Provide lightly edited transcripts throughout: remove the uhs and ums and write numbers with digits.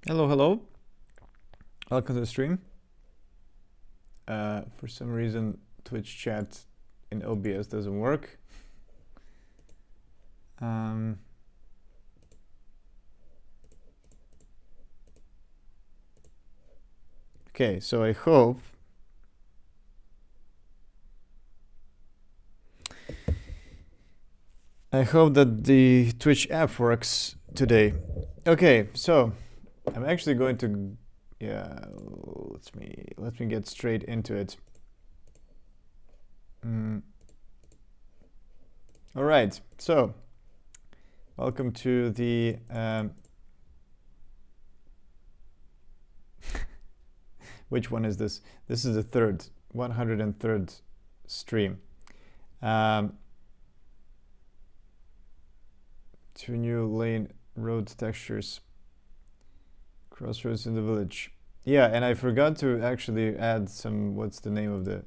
Hello, hello. Welcome to the stream. For some reason, Twitch chat in OBS doesn't work. Okay, so I hope that the Twitch app works today. Okay, so I'm actually going to let me get straight into it. All right, so welcome to the which one is this? This is the 103rd stream. Two new lane road textures. Crossroads in the village. Yeah, and I forgot to actually add some. What's the name of the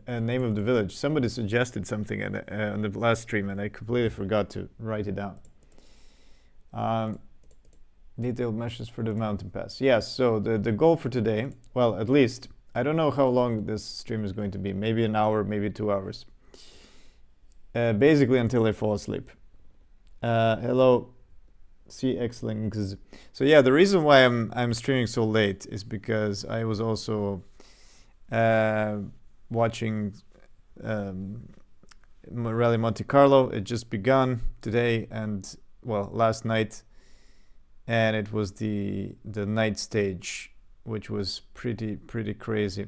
name of the village? Somebody suggested something on the last stream, and I completely forgot to write it down. Detailed measures for the mountain pass. Yes. So the goal for today, well, at least I don't know how long this stream is going to be. Maybe an hour, maybe 2 hours. Basically until I fall asleep. Hello. CX links. So yeah, the reason why I'm streaming so late is because I was also watching Rally Monte Carlo. It just begun today and last night, and it was the night stage, which was pretty crazy.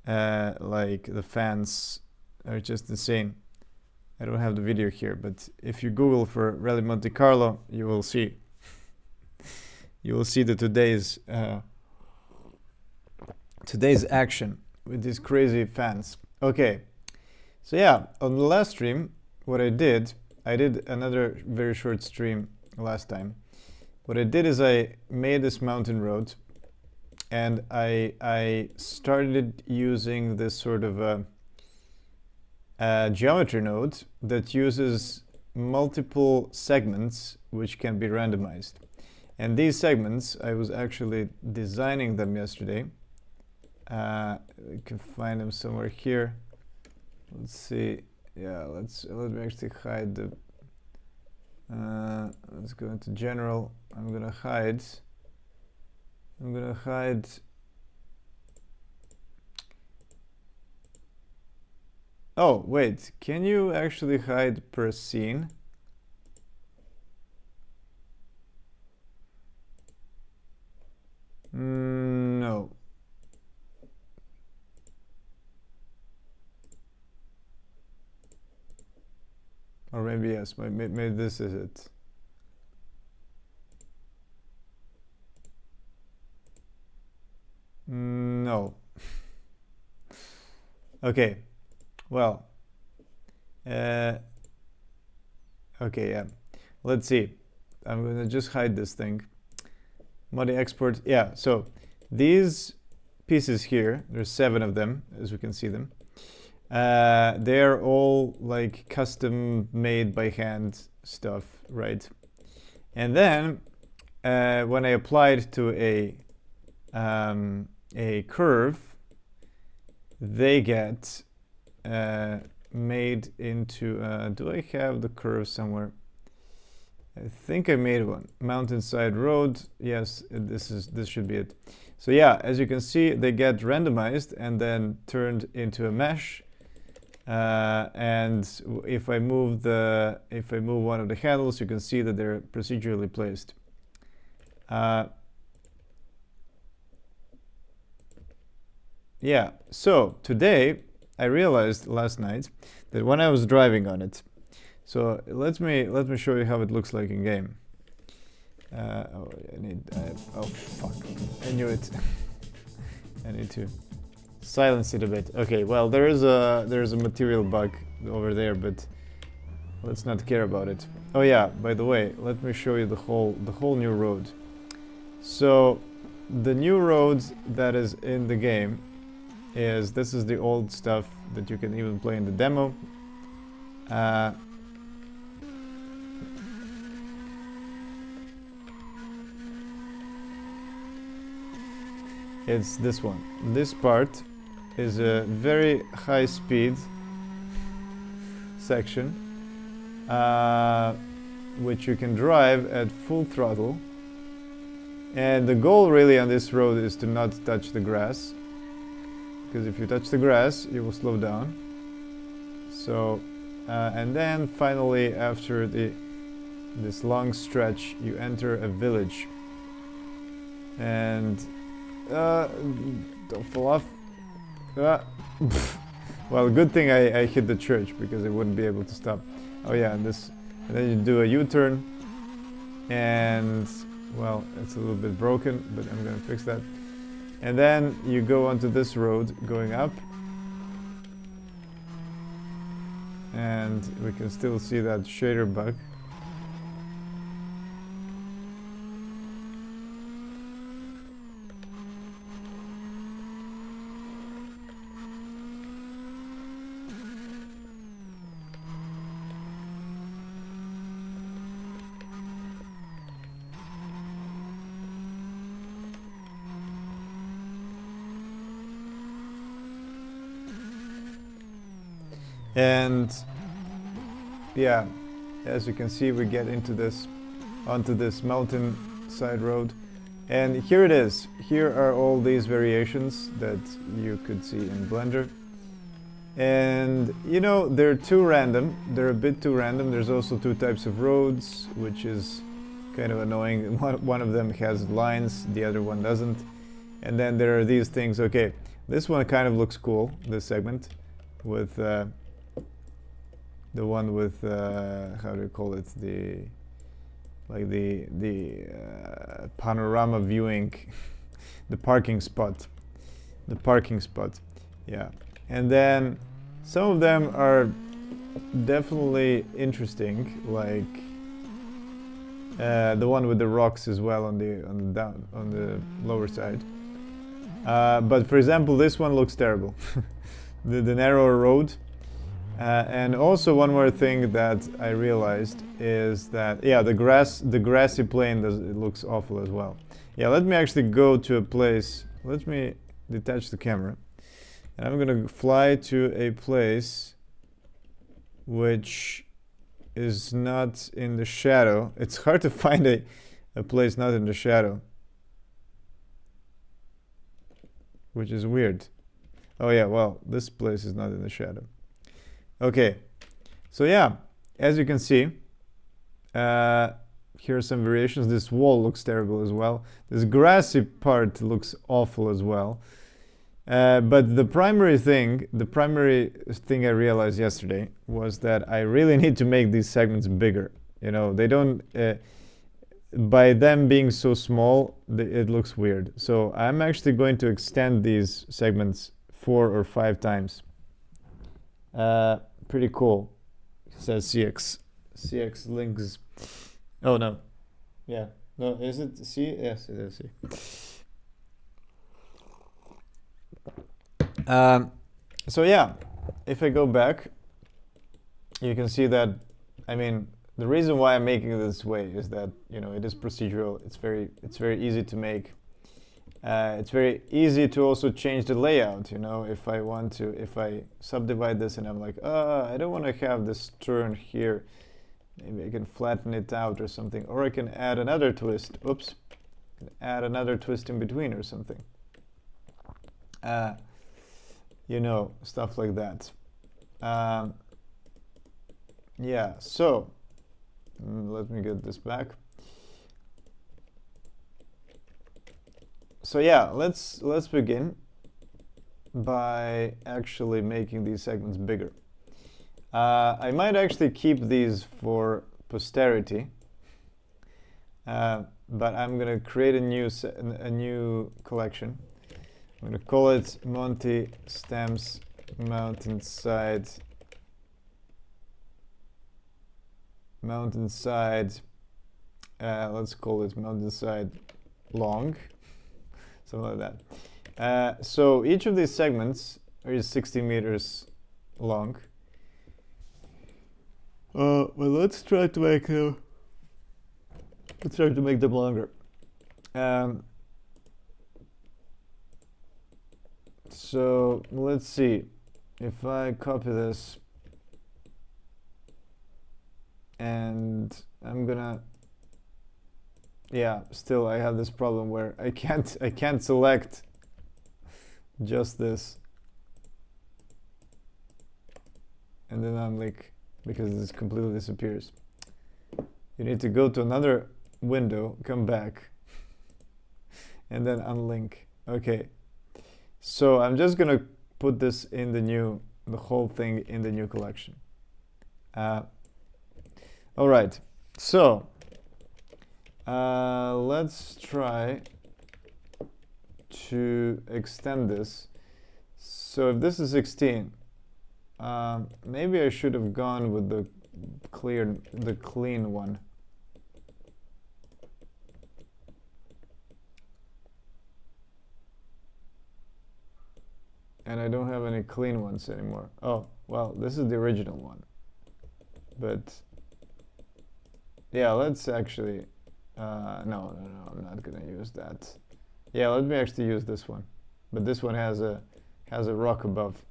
Like the fans are just insane. I don't have the video here, but if you Google for Rally Monte Carlo, you will see. You will see that today's action with these crazy fans. Okay, so yeah, on the last stream, what I did another very short stream last time. What I did is I made this mountain road, and I started using this sort of a geometry node that uses multiple segments which can be randomized. And these segments, I was actually designing them yesterday. You can find them somewhere here. Let's see. Yeah, let me actually hide the. Let's go into general. I'm gonna hide. Oh, wait, can you actually hide per scene? No. Or maybe yes, maybe this is it. No. Okay. Well, okay, yeah. Let's see. I'm gonna just hide this thing. Modi export. Yeah. So these pieces here, there's 7 of them, as we can see them. They're all like custom made by hand stuff, right? And then when I applied to a curve, they get made into. Do I have the curve somewhere? I think I made one. Mountainside road. Yes, this should be it. So yeah, as you can see, they get randomized and then turned into a mesh. And if I move one of the handles, you can see that they're procedurally placed. Yeah. So today, I realized last night that when I was driving on it. So let me show you how it looks like in game. Oh fuck! I knew it. I need to silence it a bit. Okay, well there is a material bug over there, but let's not care about it. Oh yeah, by the way, let me show you the whole new road. So the new road that is in the game is this is the old stuff that you can even play in the demo. It's this one. This part is a very high speed section, which you can drive at full throttle. And the goal really on this road is to not touch the grass, because if you touch the grass, you will slow down. So, and then finally, after this long stretch, you enter a village. And don't fall off. Well, good thing I hit the church, because I wouldn't be able to stop. Oh yeah, and then you do a U-turn, and well, it's a little bit broken, but I'm gonna fix that. And then you go onto this road going up, and we can still see that shader bug. And yeah, as you can see, we get onto this mountain side road, and here it is. Here are all these variations that you could see in Blender, and you know, they're too random. They're a bit too random. There's also two types of roads, which is kind of annoying. One of them has lines, the other one doesn't. And then there are these things. Okay, this one kind of looks cool, this segment, with the one with how do you call it, the panorama viewing, the parking spot, yeah. And then some of them are definitely interesting, like the one with the rocks as well on the lower side. But for example, this one looks terrible. the narrow road. And also one more thing that I realized is that, yeah, the grassy plain it looks awful as well. Yeah, let me actually go to a place. Let me detach the camera, and I'm gonna fly to a place which is not in the shadow. It's hard to find a place not in the shadow, which is weird. Oh yeah, well, this place is not in the shadow. Okay, so yeah, as you can see, here are some variations. This wall looks terrible as well. This grassy part looks awful as well. But the primary thing I realized yesterday was that I really need to make these segments bigger. You know, they don't, by them being so small, it looks weird. So I'm actually going to extend these segments 4 or 5 times. Pretty cool, says CX links. Oh no, yeah, no, is it C? Yes, it is C. So yeah, if I go back, you can see that, I mean, the reason why I'm making it this way is that, you know, it is procedural. It's very easy to make. It's very easy to also change the layout, you know, if I subdivide this and I'm like, I don't want to have this turn here, maybe I can flatten it out or something, or I can add another twist, add another twist in between or something. You know, stuff like that. Yeah, so let me get this back. So yeah, let's begin by actually making these segments bigger. I might actually keep these for posterity, but I'm gonna create a new collection. I'm gonna call it Monty Stamps Mountainside. Let's call it Mountainside Long. Something like that. So each of these segments is 60 meters long. Well, let's try to make them. Let's try to make them longer. So let's see if I copy this and I'm gonna, yeah, still I have this problem where I can't select just this, and then I'm like, because this completely disappears. You need to go to another window, come back, and then unlink. Okay, so I'm just gonna put this in the whole thing in the new collection. All right, so let's try to extend this. So if this is 16, maybe I should have gone with the clean one. And I don't have any clean ones anymore. Oh, well, this is the original one. But yeah, let's actually, no, I'm not gonna use that. Yeah, let me actually use this one. But this one has a rock above.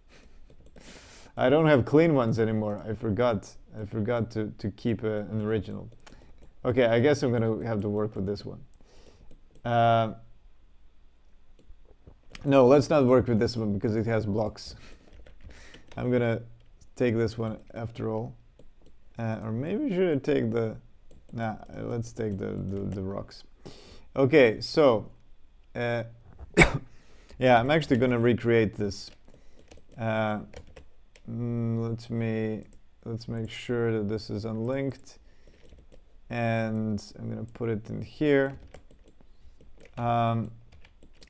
I don't have clean ones anymore. I forgot to keep an original. Okay, I guess I'm gonna have to work with this one. No, let's not work with this one because it has blocks. I'm gonna take this one after all. Or maybe should I take the... Nah, let's take the rocks. Okay, so... yeah, I'm actually gonna recreate this. Let's make sure that this is unlinked. And I'm gonna put it in here.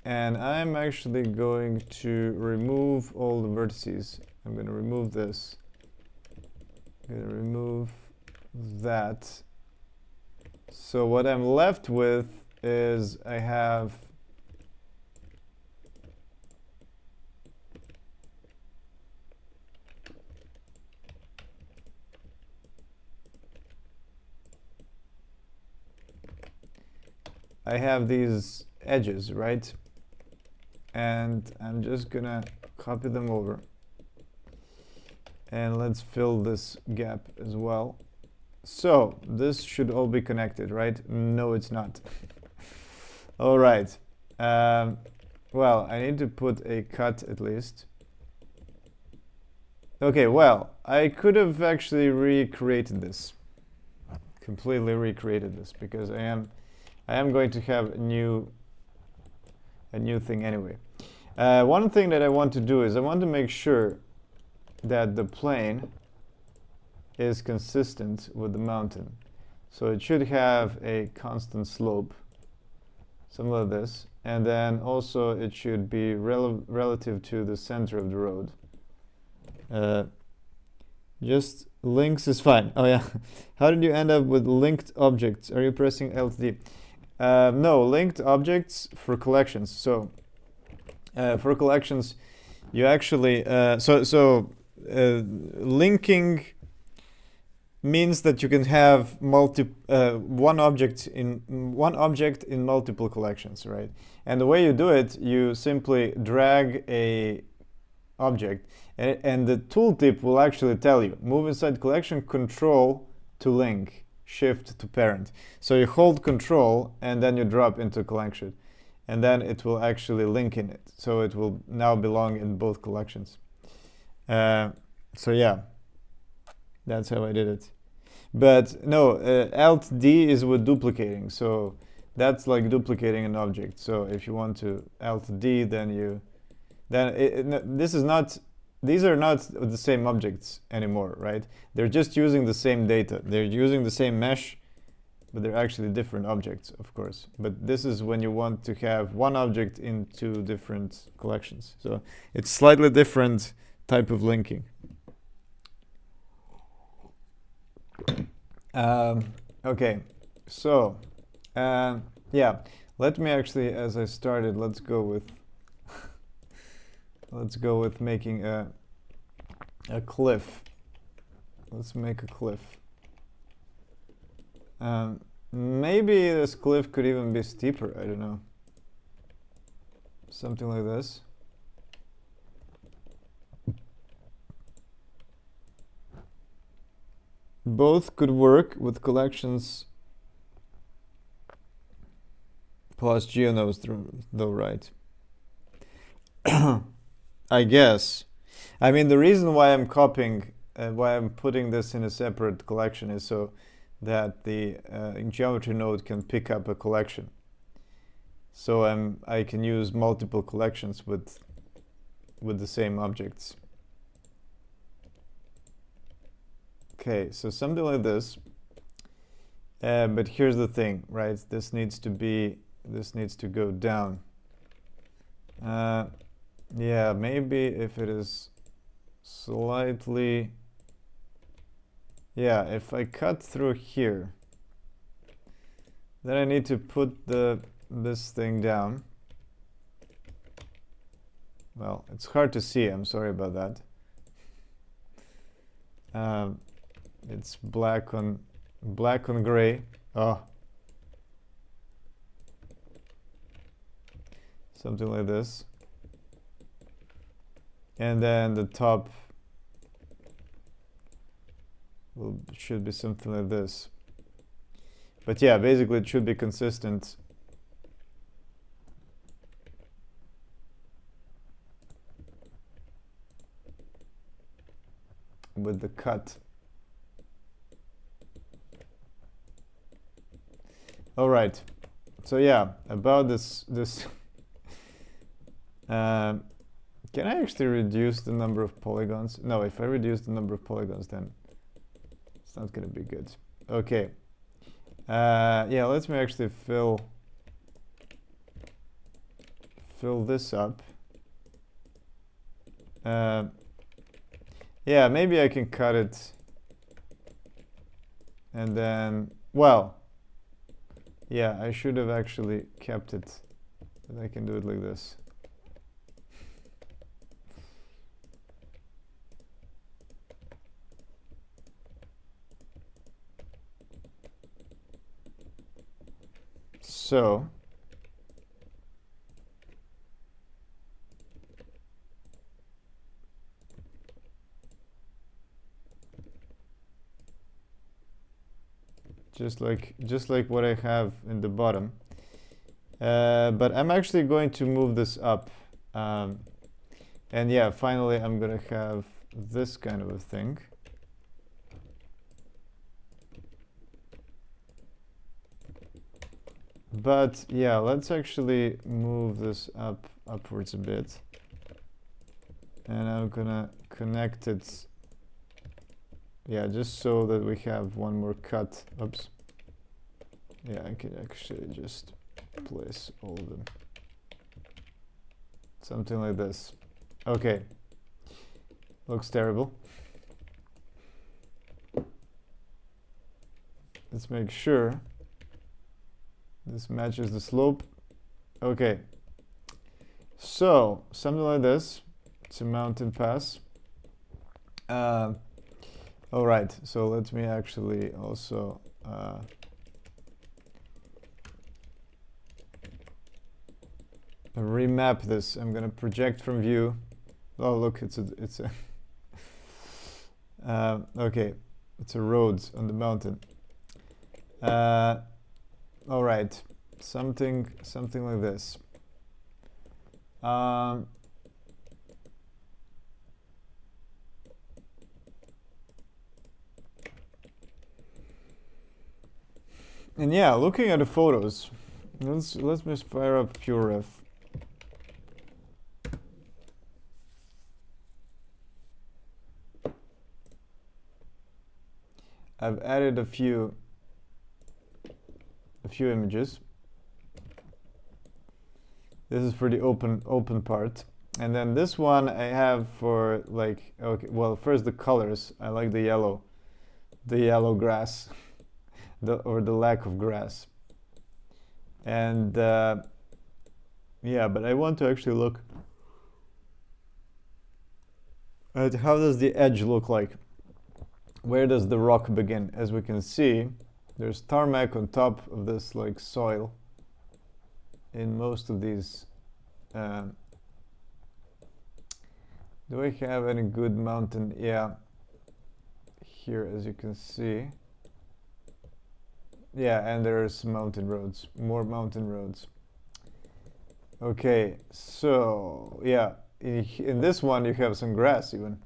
And I'm actually going to remove all the vertices. I'm going to remove this. I'm going to remove that. So what I'm left with is I have these edges, right? And I'm just gonna copy them over. And let's fill this gap as well. So this should all be connected, right? No, it's not. All right. Well, I need to put a cut at least. Okay, well, I could have actually recreated this. Completely recreated this because I am going to have a new thing anyway. One thing that I want to do is I want to make sure that the plane is consistent with the mountain. So it should have a constant slope, something like this, and then also it should be relative to the center of the road. Just links is fine. Oh yeah. How did you end up with linked objects? Are you pressing LTD? No, linked objects for collections. So for collections, you actually linking means that you can have one object in multiple collections, right? And the way you do it, you simply drag a object, and the tooltip will actually tell you move inside collection, control to link, shift to parent. So you hold control and then you drop into collection, and then it will actually link in it. So it will now belong in both collections. So yeah, that's how I did it. But no, Alt D is with duplicating. So that's like duplicating an object. So if you want to Alt D, then these are not the same objects anymore, right? They're just using the same data. They're using the same mesh, but they're actually different objects, of course. But this is when you want to have one object in two different collections. So it's slightly different type of linking. Okay, so yeah, let me actually, as I started, let's go with making a cliff. Let's make a cliff. Maybe this cliff could even be steeper, I don't know. Something like this. Both could work with collections plus geonodes, though, right? I guess. I mean, the reason why I'm copying, why I'm putting this in a separate collection is so that the geometry node can pick up a collection. So I can use multiple collections with the same objects. Okay, so something like this. But here's the thing, right? This needs to go down. Yeah, maybe if it is slightly, yeah, if I cut through here, then I need to put this thing down. Well, it's hard to see, I'm sorry about that. It's black on gray. Oh, something like this. And then the top should be something like this. But yeah, basically it should be consistent. With the cut. All right. So yeah, about this can I actually reduce the number of polygons? No, if I reduce the number of polygons, then it's not going to be good. Okay. Yeah, let me actually fill this up. Yeah, maybe I can cut it. And then, well, yeah, I should have actually kept it. But I can do it like this. So just like what I have in the bottom. But I'm actually going to move this up. And yeah, finally I'm gonna have this kind of a thing. But yeah, let's actually move this upwards a bit. And I'm gonna connect it, yeah, just so that we have one more cut. Oops. Yeah, I can actually just place all of them. Something like this. Okay. Looks terrible. Let's make sure this matches the slope. Okay. So, something like this. It's a mountain pass. All right, so let me actually also remap this. I'm gonna project from view. Oh, look, it's a okay, it's a road on the mountain. All right, something like this. And yeah, looking at the photos, let's just fire up PureRef. I've added a few images. This is for the open part, and then this one I have for like, okay, well, first the colors. I like the yellow grass. Or the lack of grass. And yeah, but I want to actually look at how does the edge look like. Where does the rock begin? As we can see, there's tarmac on top of this like soil in most of these. Do I have any good mountain? Yeah, here, as you can see. Yeah, and there's mountain roads, more mountain roads. Okay, so yeah, in this one you have some grass even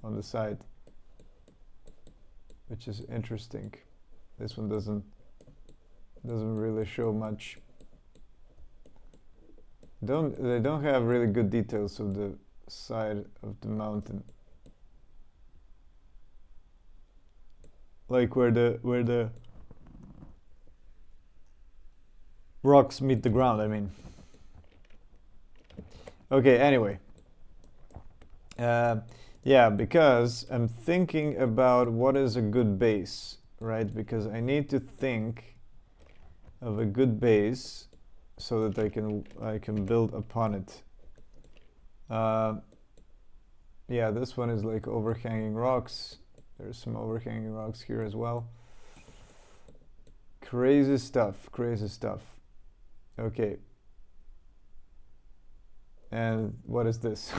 on the side, which is interesting. This one doesn't really show much. They don't have really good details of the side of the mountain, like where the rocks meet the ground, I mean. Okay, anyway. Yeah, because I'm thinking about what is a good base, right? Because I need to think of a good base so that I can build upon it. Yeah, this one is like overhanging rocks. There's some overhanging rocks here as well. Crazy stuff, crazy stuff. Okay. And what is this?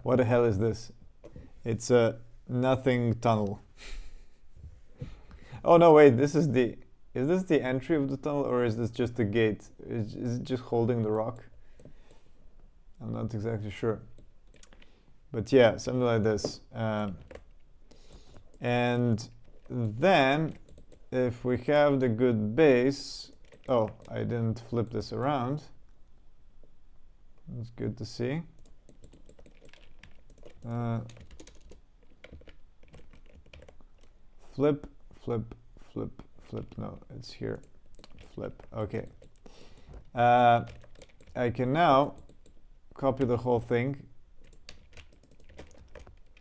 What the hell is this? It's a nothing tunnel. Oh no, wait, is this the entry of the tunnel, or is this just the gate? Is it just holding the rock? I'm not exactly sure. But yeah, something like this. And then, if we have the good base... Oh, I didn't flip this around. It's good to see. Flip, flip, flip, flip. No, it's here. Flip. Okay. I can now copy the whole thing.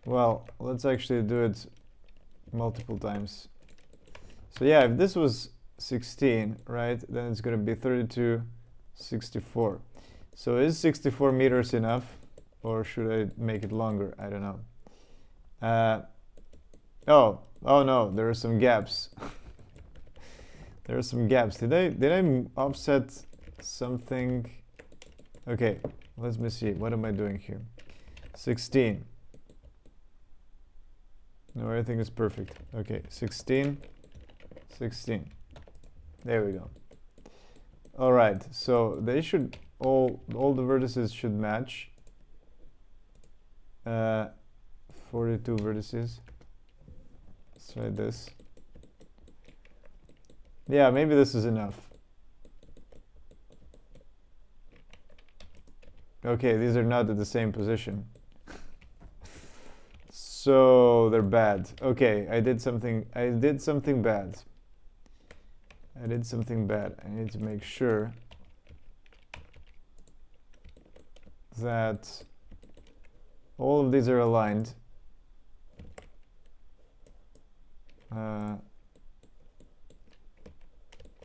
Well, let's actually do it multiple times. So yeah, if this was 16, right, then it's going to be 32, 64. So is 64 meters enough, or should I make it longer? I don't know. Oh no, there are some gaps. There are some gaps. Did I offset something? Okay, let me see. What am I doing here? 16. No, everything is perfect. Okay, 16, 16. There we go. All right, so they should all the vertices should match. 42 vertices. Let's try this. Yeah, maybe this is enough. Okay, these are not at the same position. So they're bad. Okay, I did something bad. I did something bad. I need to make sure that all of these are aligned.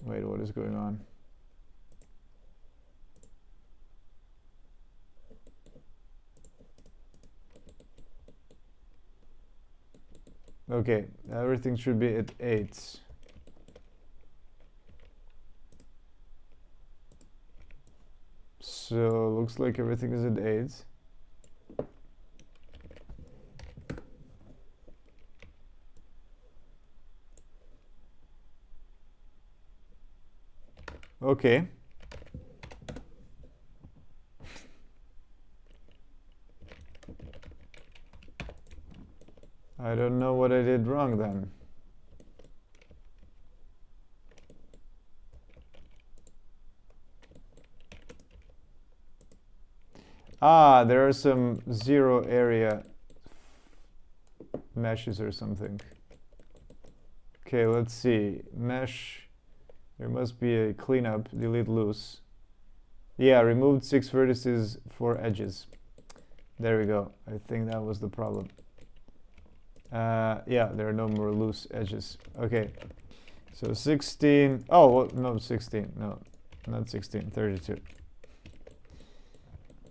Wait, what is going on? Okay, everything should be at 8. So looks like everything is at 8. Okay. I don't know what I did wrong then. Ah, there are some 0 area meshes or something. Okay, let's see. Mesh. There must be a cleanup. Delete loose. Yeah, removed 6 vertices, 4 edges. There we go. I think that was the problem. Yeah, there are no more loose edges. Okay, so 16. Oh, well, no, 16. No, not 16. 32.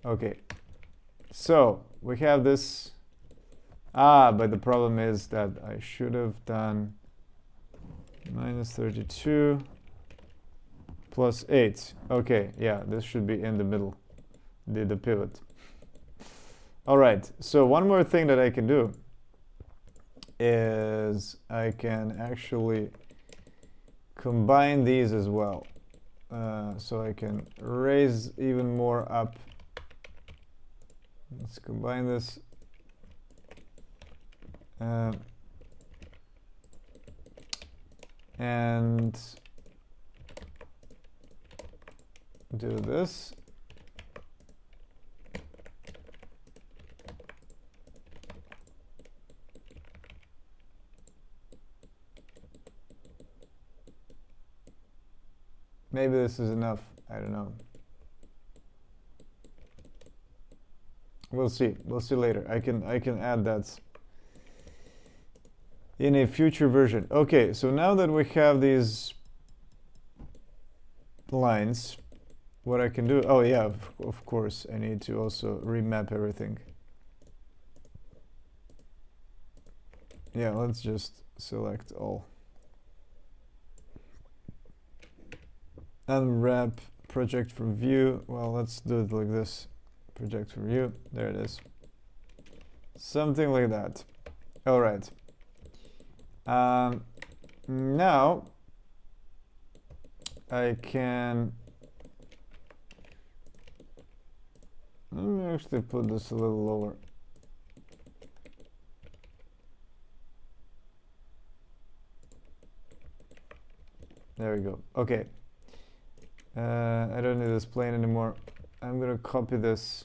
Okay, so we have this. But the problem is that I should have done minus 32 plus 8. Okay, yeah, this should be in the middle, the pivot. All right, so one more thing that I can do is I can actually combine these as well. So I can raise even more up. Let's combine this. And do this. Maybe this is enough. I don't know. We'll see. We'll see later. I can add that in a future version. Okay, so now that we have these lines, what I can do, oh yeah, of course, I need to also remap everything. Yeah, let's just select all. Unwrap project from view. Well, let's do it like this. Project from view. There it is. Something like that. All right. Now I can. Let me actually put this a little lower. There we go. Okay. I don't need this plane anymore. I'm gonna copy this,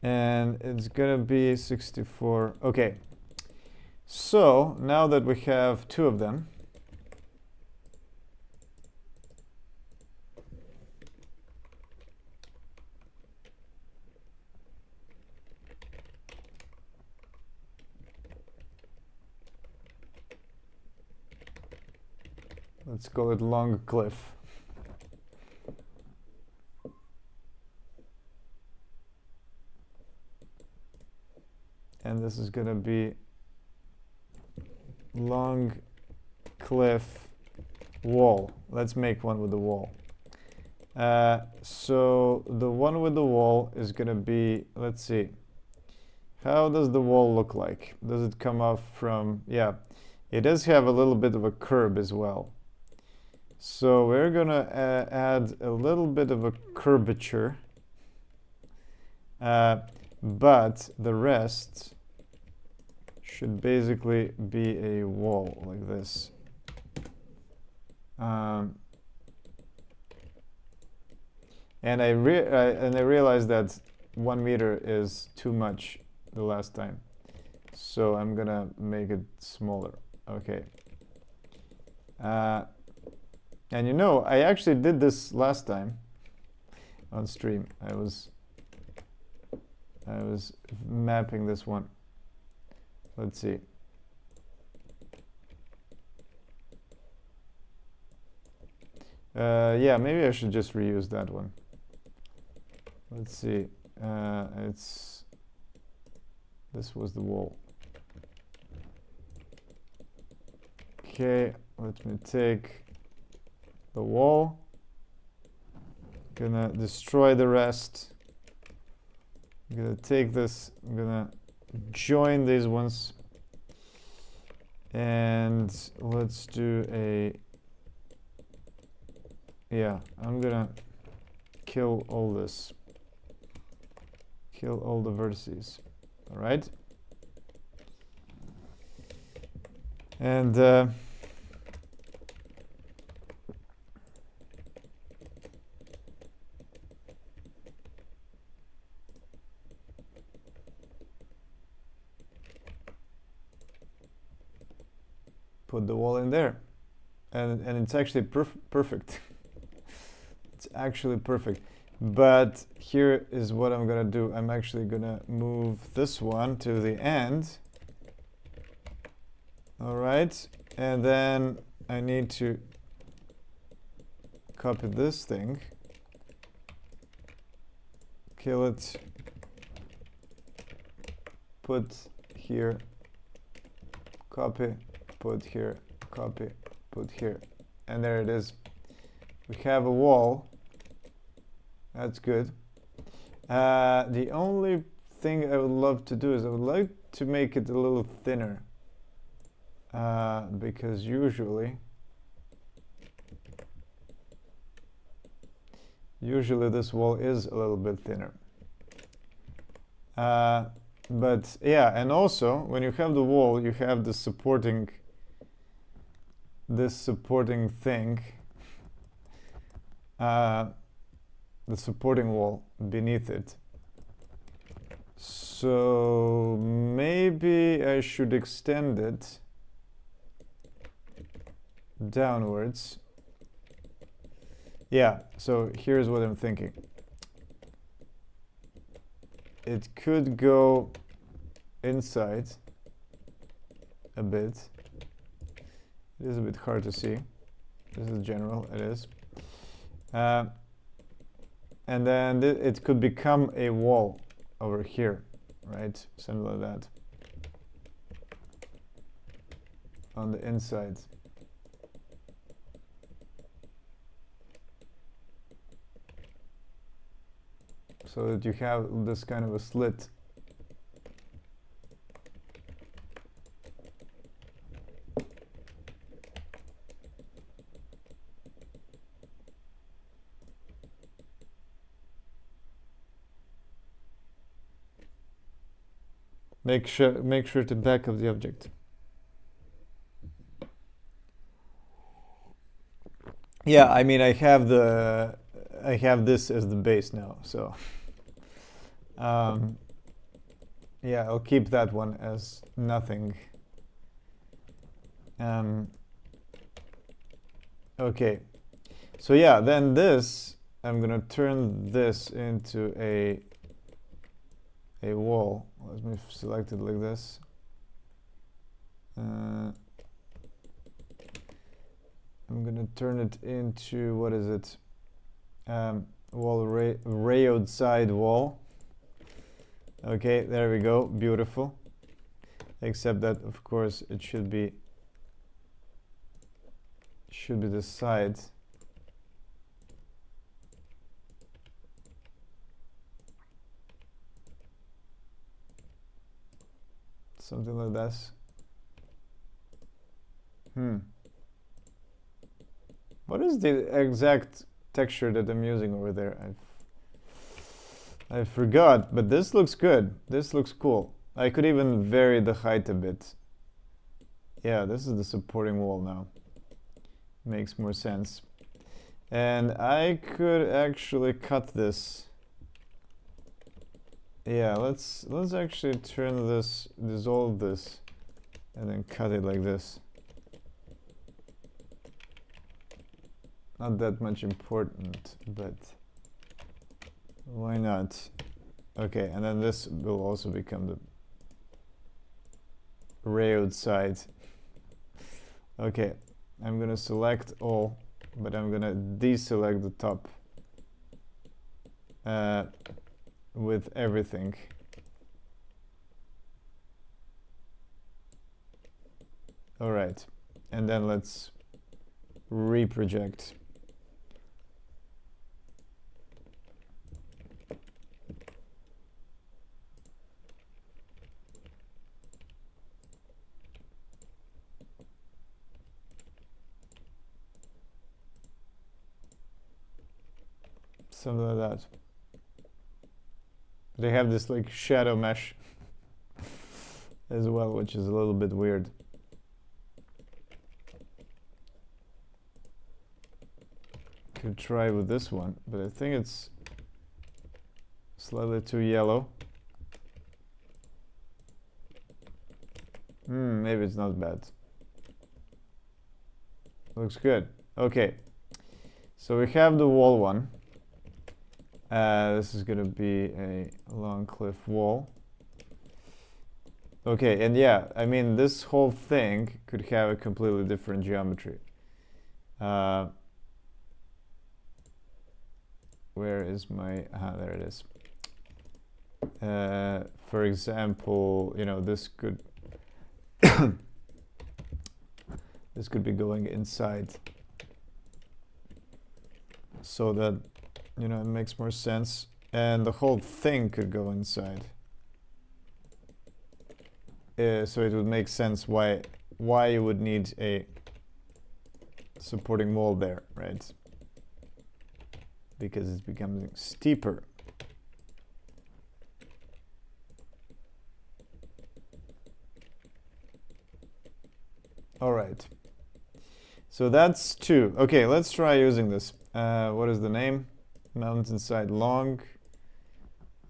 and it's gonna be 64. Okay. So now that we have two of them, let's call it long cliff. And this is gonna be long cliff wall. Let's make one with the wall. So the one with the wall is gonna be, let's see, how does the wall look like? Does it come off from, yeah, it does have a little bit of a curb as well. So we're gonna add a little bit of a curvature, but the rest should basically be a wall like this. And I realized that 1 meter is too much the last time, so I'm gonna make it smaller. Okay. And you know, I actually did this last time on stream. I was mapping this one. Let's see. Yeah, maybe I should just reuse that one. Let's see. This was the wall. Okay, let me take the wall. Gonna destroy the rest. I'm gonna take this. I'm gonna join these ones, and let's do a. Yeah, I'm gonna kill all this. Kill all the vertices. All right. And put the wall in there, and it's actually perfect. It's actually perfect. But here is what I'm gonna do. I'm actually gonna move this one to the end. All right, and then I need to copy this thing, kill it, put here, copy, put here, copy, put here, and there it is. We have a wall. That's good. The only thing I would love to do is I would like to make it a little thinner. because usually this wall is a little bit thinner. But yeah, and also when you have the wall, you have this supporting thing, the supporting wall beneath it. So maybe I should extend it downwards. Yeah, so here's what I'm thinking. It could go inside a bit. It is a bit hard to see. This is general, it is. And then it could become a wall over here, right? Something like that. On the inside. So that you have this kind of a slit. Make sure to back of the object. Yeah, I mean I have this as the base now, so yeah, I'll keep that one as nothing. Okay, so yeah, then this, I'm gonna turn this into a wall. Let me select it like this. I'm gonna turn it into, what is it? Wall railed side wall. Okay, there we go, beautiful. Except that, of course, it should be the side. Something like this. What is the exact texture that I'm using over there? I forgot, but this looks good. This looks cool. I could even vary the height a bit. Yeah, this is the supporting wall now. Makes more sense. And I could actually cut this. Yeah, let's actually turn this, dissolve this, and then cut it like this. Not that much important, but why not? Okay, and then this will also become the railed side. Okay, I'm gonna select all, but I'm gonna deselect the top with everything. All right, and then let's reproject. Something like that. They have this like shadow mesh as well, which is a little bit weird. Could try with this one, but I think it's slightly too yellow. Maybe it's not bad. Looks good. Okay, so we have the wall one. This is gonna be a long cliff wall. Okay, and yeah, I mean this whole thing could have a completely different geometry. Where is my, there it is. For example, you know, this could this could be going inside, so that, you know, it makes more sense, and the whole thing could go inside. So it would make sense why why you would need a supporting wall there, right? Because it's becoming steeper. All right. So that's 2. Okay, let's try using this. What is the name? Mountainside long.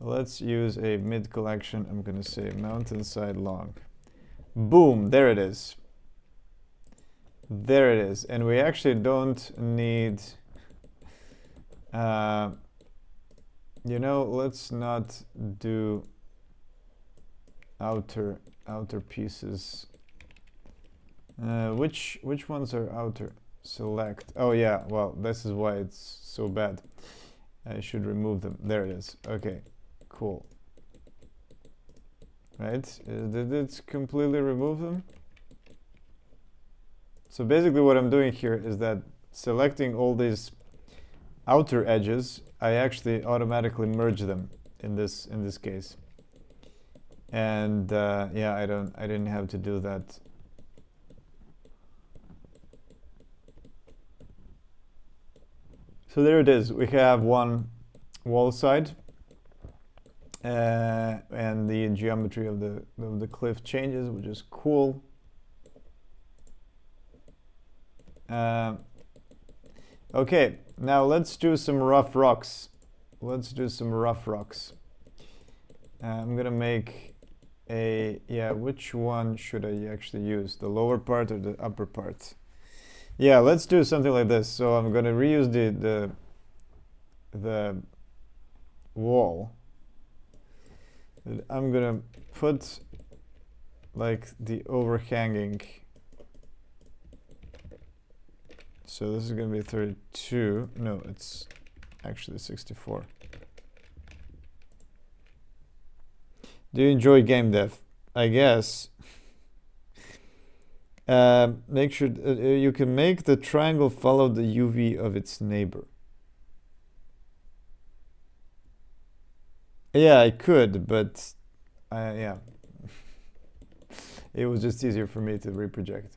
Let's use a mid collection. I'm going to say mountainside long. Boom, there it is. There it is. And we actually don't need, you know, let's not do outer pieces. Which ones are outer? Select. Oh yeah, well, this is why it's so bad. I should remove them. There it is. Okay, cool. Right? Did it completely remove them? So basically what I'm doing here is that selecting all these outer edges, I actually automatically merge them in this case. And yeah, I didn't have to do that. So there it is. We have one wall side, and the geometry of the cliff changes, which is cool. Okay, now let's do some rough rocks. Let's do some rough rocks. I'm gonna make a, yeah, which one should I actually use? The lower part or the upper part? Yeah, let's do something like this. So I'm gonna reuse the wall. I'm gonna put like the overhanging. So this is gonna be 32. No, it's actually 64. Do you enjoy game dev? I guess. Make sure you can make the triangle follow the UV of its neighbor. Yeah, I could, but yeah, it was just easier for me to reproject.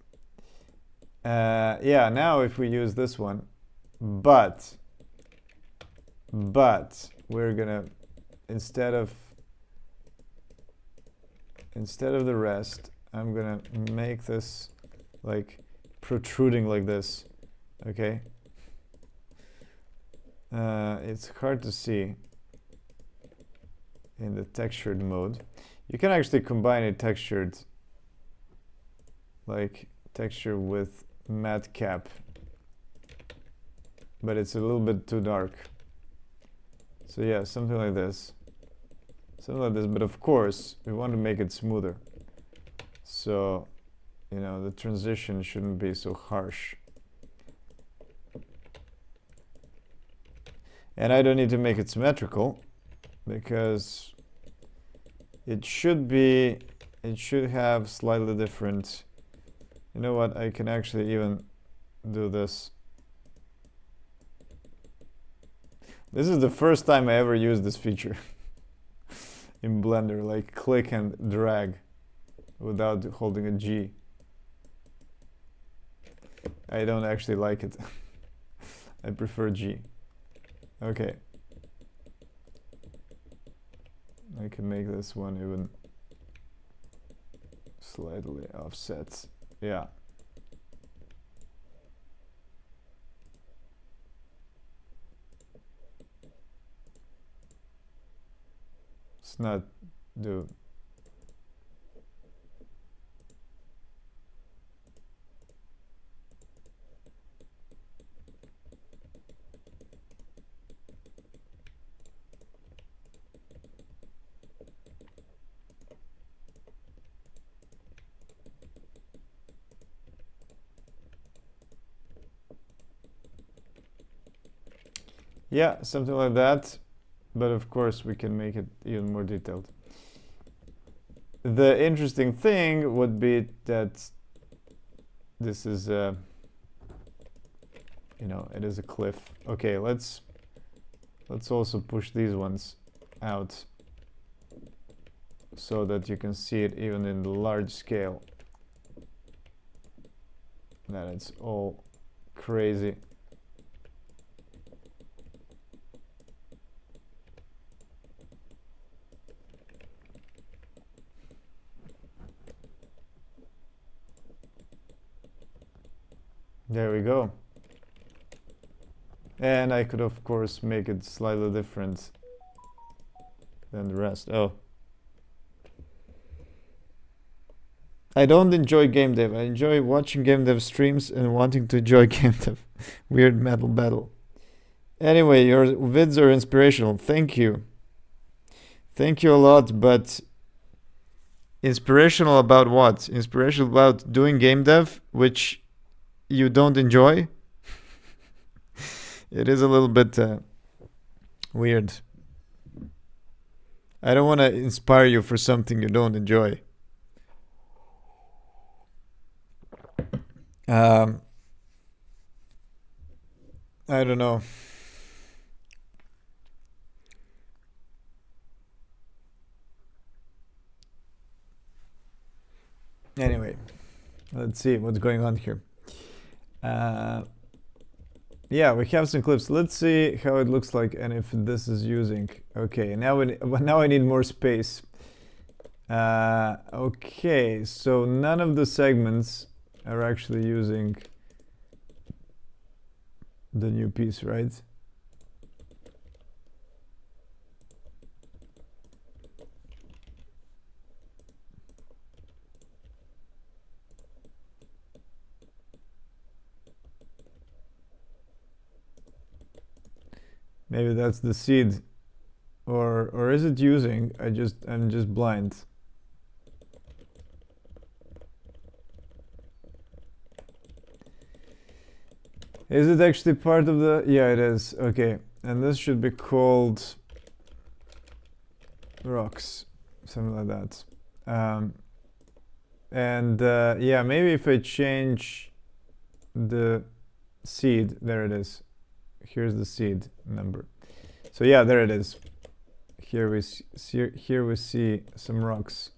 Yeah, now if we use this one, but we're gonna, instead of the rest, I'm gonna make this like protruding like this. Okay, it's hard to see in the textured mode. You can actually combine a textured, like texture with matte cap, but it's a little bit too dark. So yeah, something like this. Something like this, but of course we want to make it smoother. So, you know, the transition shouldn't be so harsh. And I don't need to make it symmetrical, because it should have slightly different. You know what, I can actually even do this. This is the first time I ever used this feature in Blender, like click and drag without holding a G. I don't actually like it. I prefer G. Okay. I can make this one even slightly offset. Yeah. Let's not do. Yeah, something like that, but of course we can make it even more detailed. The interesting thing would be that this is you know, it is a cliff. Okay, let's also push these ones out so that you can see it even in the large scale. that it's all crazy. There we go. And I could of course make it slightly different than the rest. Oh. I don't enjoy game dev. I enjoy watching game dev streams and wanting to enjoy game dev. Weird metal battle. Anyway, your vids are inspirational. Thank you. Thank you a lot, but inspirational about what? Inspirational about doing game dev, which you don't enjoy? It is a little bit weird. I don't want to inspire you for something you don't enjoy. I don't know. Anyway, let's see what's going on here. Yeah, we have some clips. Let's see how it looks like and if this is using. Okay, now I need more space. Okay, so none of the segments are actually using the new piece, right? Maybe that's the seed, or is it using? I'm just blind. Is it actually part of the? Yeah, it is. Okay, and this should be called rocks, something like that. And yeah, maybe if I change the seed, there it is. Here's the seed number. So yeah, there it is. Here we see some rocks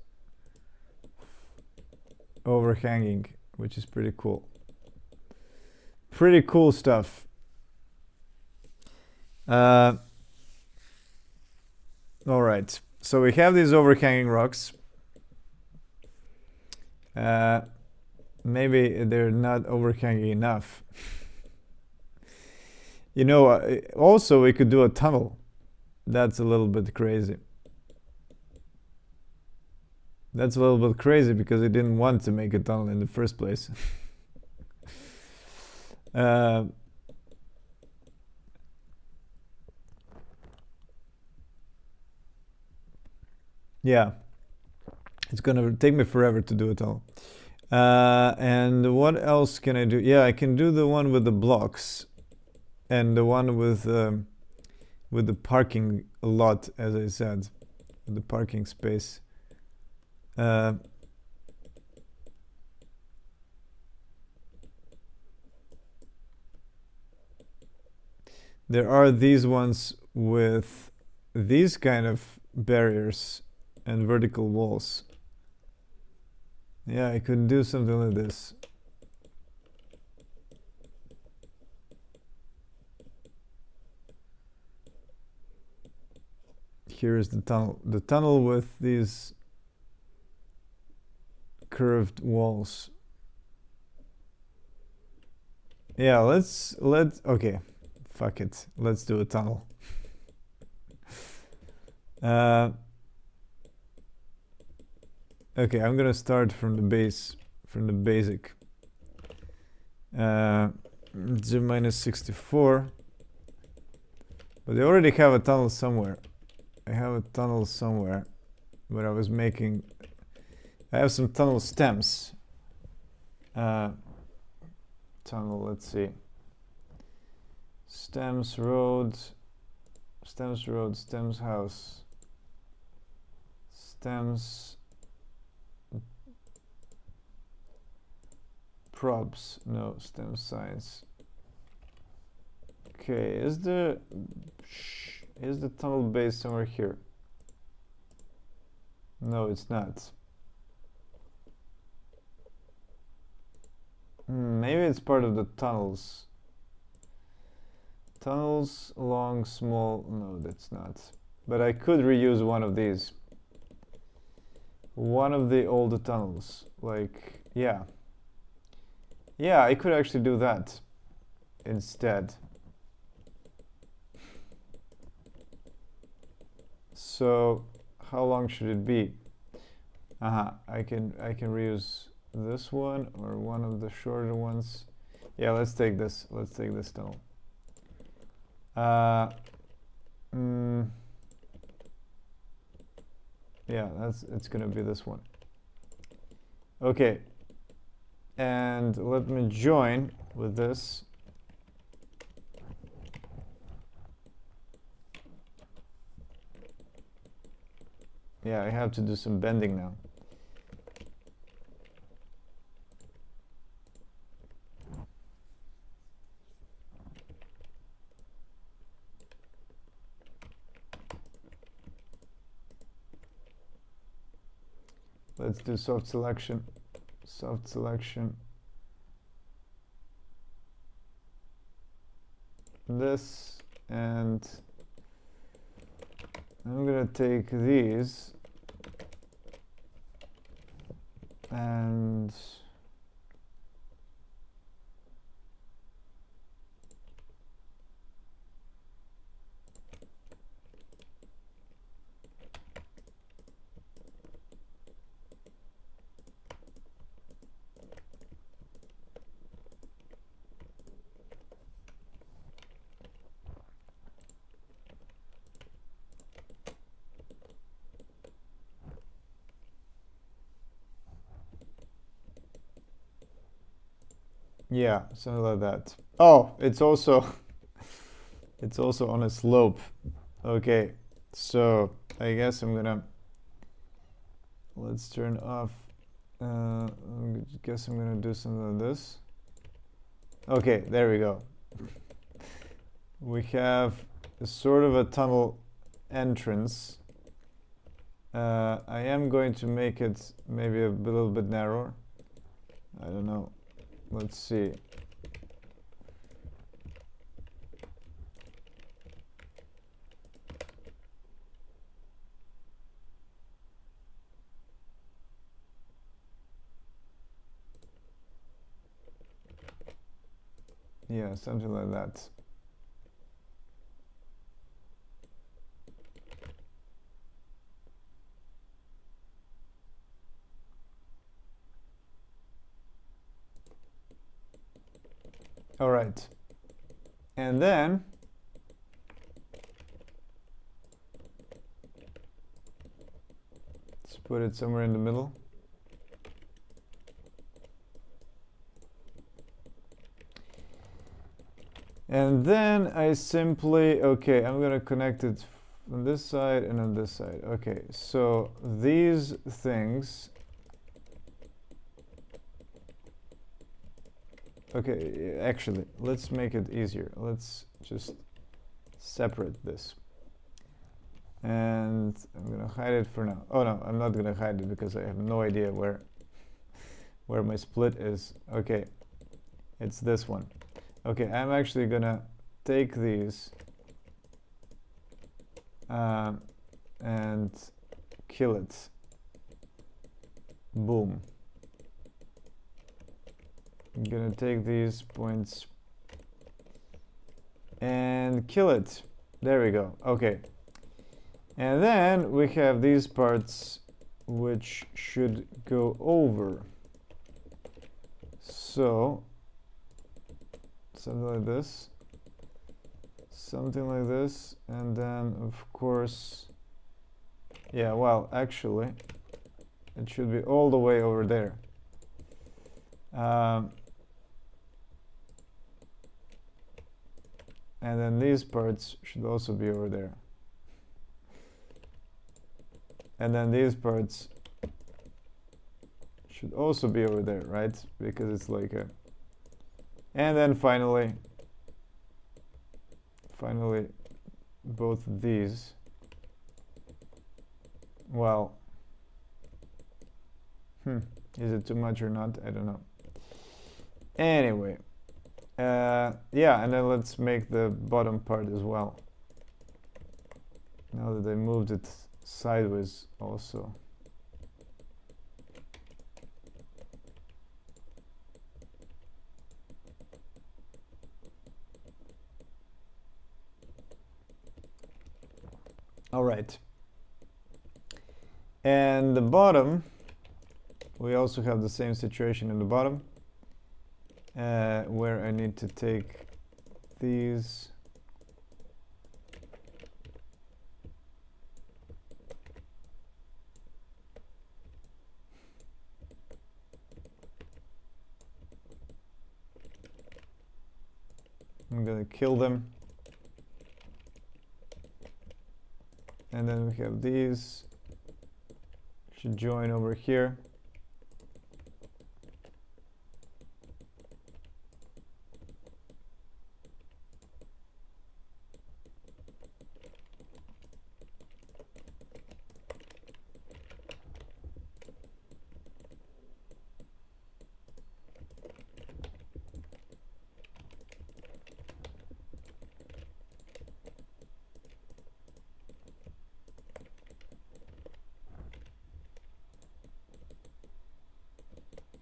overhanging, which is pretty cool. Pretty cool stuff. All right, so we have these overhanging rocks. Maybe they're not overhanging enough. You know, also we could do a tunnel. That's a little bit crazy. That's a little bit crazy because I didn't want to make a tunnel in the first place. Yeah, it's gonna take me forever to do it all. And what else can I do? Yeah, I can do the one with the blocks and the one with the parking lot, as I said, the parking space. There are these ones with these kind of barriers and vertical walls. Yeah, I could do something like this. Here is the tunnel. The tunnel with these curved walls. Yeah, let's okay. Fuck it. Let's do a tunnel. Okay, I'm gonna start from the base, from the basic. Z minus 64. But I already have a tunnel somewhere. I have a tunnel somewhere where I was making. I have some tunnel stems. Tunnel, let's see. Stems Road, Stems House, Stems Props, no, Stems Science. Okay, is the tunnel base somewhere here? No, it's not. Maybe it's part of the tunnels. Tunnels along small... No, that's not. But I could reuse one of these. One of the older tunnels. Like, yeah. Yeah, I could actually do that instead. So, how long should it be? I can reuse this one or one of the shorter ones. Yeah, let's take this. Let's take this tunnel. Yeah, it's gonna be this one. Okay. And let me join with this. Yeah, I have to do some bending now. Let's do soft selection. Soft selection. This, and I'm gonna take these and yeah, something like that. Oh, it's also it's also on a slope. Okay, so I guess I'm gonna let's turn off. I guess I'm gonna do something like this. Okay, there we go. We have a sort of a tunnel entrance. I am going to make it maybe a little bit narrower. I don't know. Let's see. Yeah, something like that. All right. And then let's put it somewhere in the middle. And then I simply, okay, I'm gonna connect it on this side and on this side. Okay, so these things, okay, actually, let's make it easier. Let's just separate this. And I'm gonna hide it for now. Oh no, I'm not gonna hide it because I have no idea where my split is. Okay, it's this one. Okay, I'm actually gonna take these and kill it. Boom. I'm gonna take these points and kill it. There we go. Okay. And then we have these parts which should go over. So something like this, something like this, and then of course, yeah, well, actually it should be all the way over there. And then these parts should also be over there. And then these parts should also be over there, right? Because it's like a... And then finally, both these. Well, is it too much or not? I don't know. Anyway, yeah, and then let's make the bottom part as well. Now that I moved it sideways also. All right. And the bottom, we also have the same situation in the bottom, where I need to take these. I'm gonna kill them. And then we have these, should join over here.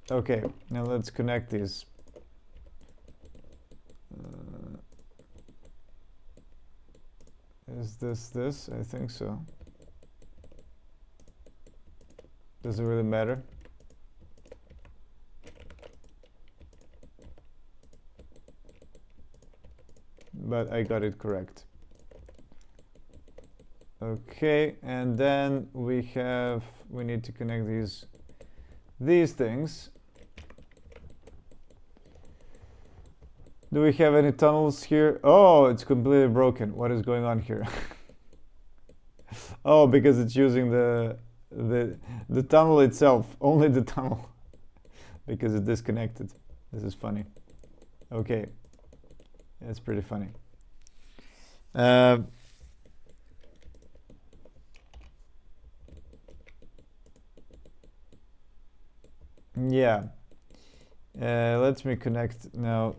Okay, now let's connect these. Is this? I think so. Does it really matter? But I got it correct. Okay, and then we need to connect these things. Do we have any tunnels here? Oh, it's completely broken. What is going on here? Oh, because it's using the tunnel itself, only the tunnel, because it's disconnected. This is funny. Okay, it's pretty funny. Yeah. Let me connect now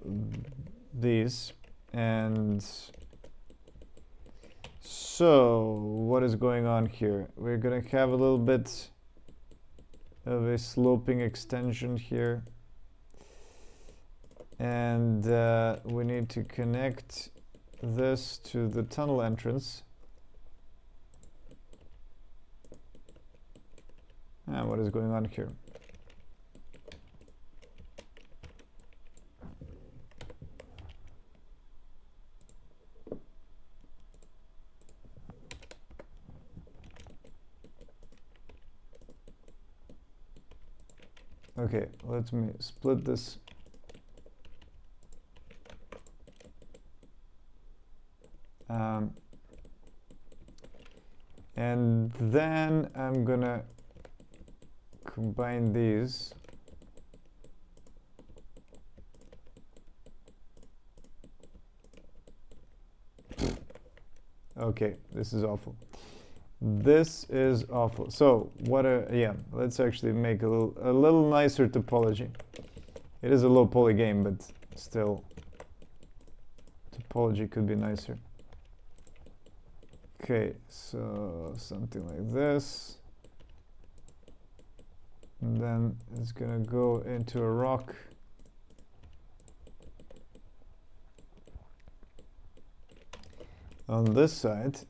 these. And so what is going on here? We're gonna have a little bit of a sloping extension here, and we need to connect this to the tunnel entrance. What is going on here? Okay, let me split this. And then I'm gonna combine these. Okay, this is awful. This is awful. So what yeah, let's actually make a little nicer topology. It is a low poly game, but still topology could be nicer. Okay, so something like this. And then it's gonna go into a rock. On this side.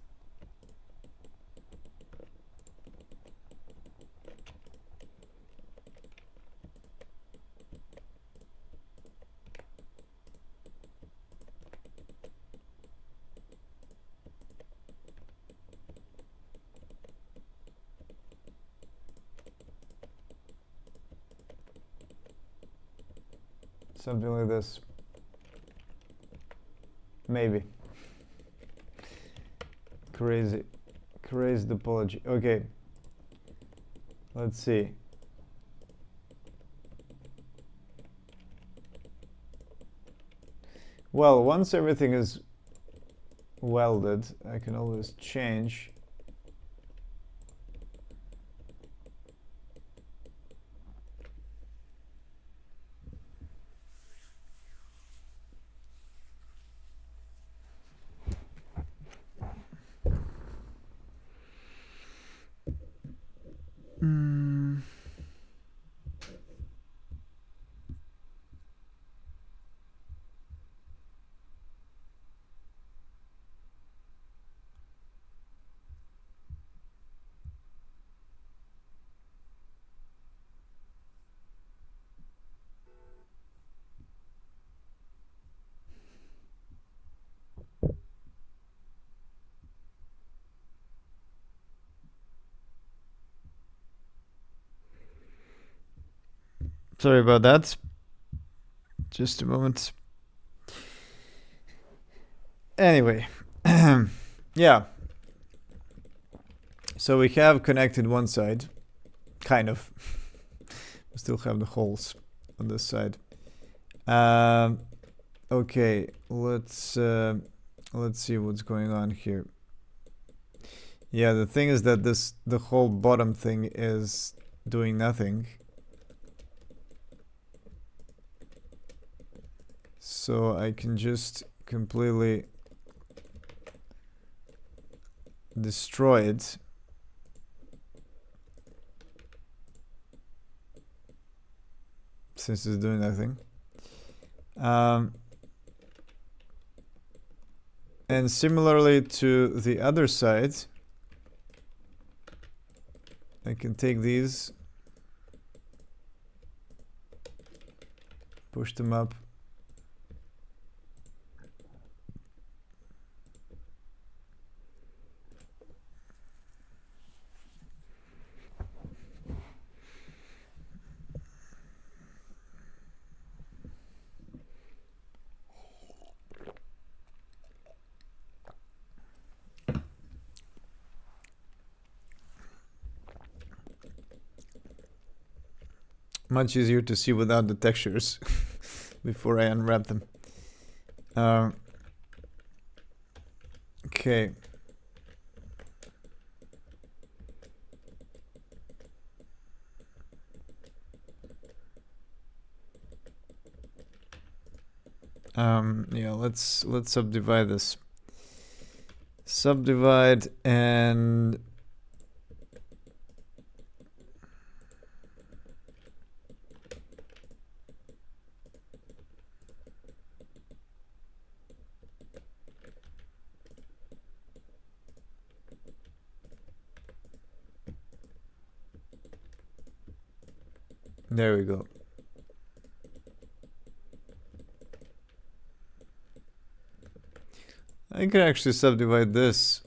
Something like this. Maybe. Crazy topology. Okay. Let's see. Well, once everything is welded, I can always change. Sorry about that. Just a moment. Anyway, yeah. So we have connected one side, kind of. We still have the holes on this side. Okay, let's see what's going on here. Yeah, the thing is that the whole bottom thing is doing nothing. So I can just completely destroy it. Since it's doing nothing. And similarly to the other side, I can take these, push them up. Much easier to see without the textures before I unwrap them. Okay. Yeah, let's subdivide this. Subdivide and there we go. I can actually subdivide this.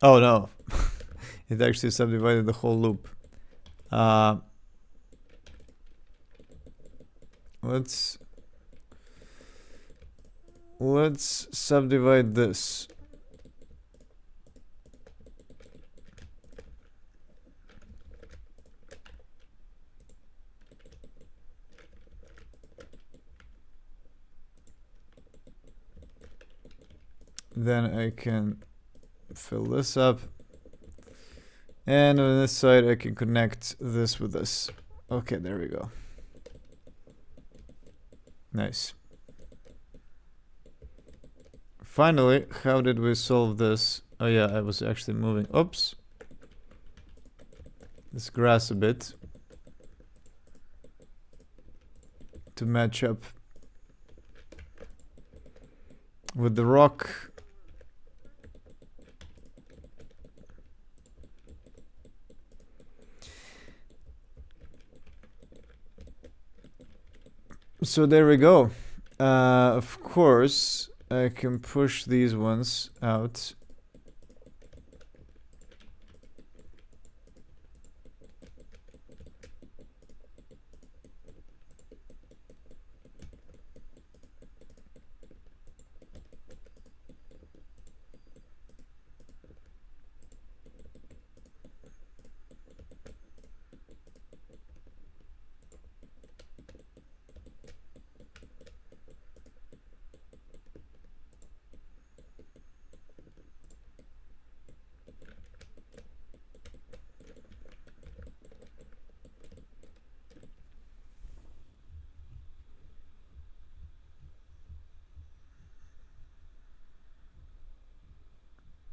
Oh no, it actually subdivided the whole loop. Let's subdivide this. Then I can fill this up. And on this side I can connect this with this. Okay, there we go. Nice. Finally, how did we solve this? Oh yeah, I was actually moving. Oops. This grass a bit to match up with the rock. So there we go. Of course, I can push these ones out.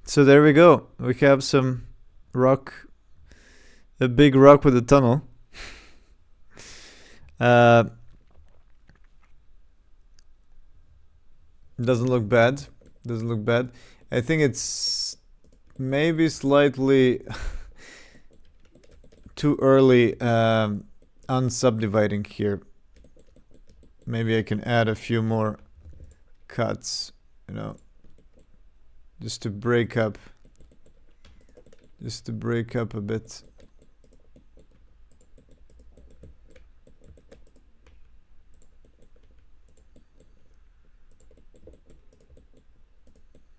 So there we go. We have some rock, a big rock with a tunnel. Doesn't look bad. Doesn't look bad. I think it's maybe slightly too early unsubdividing here. Maybe I can add a few more cuts, you know, just to break up a bit.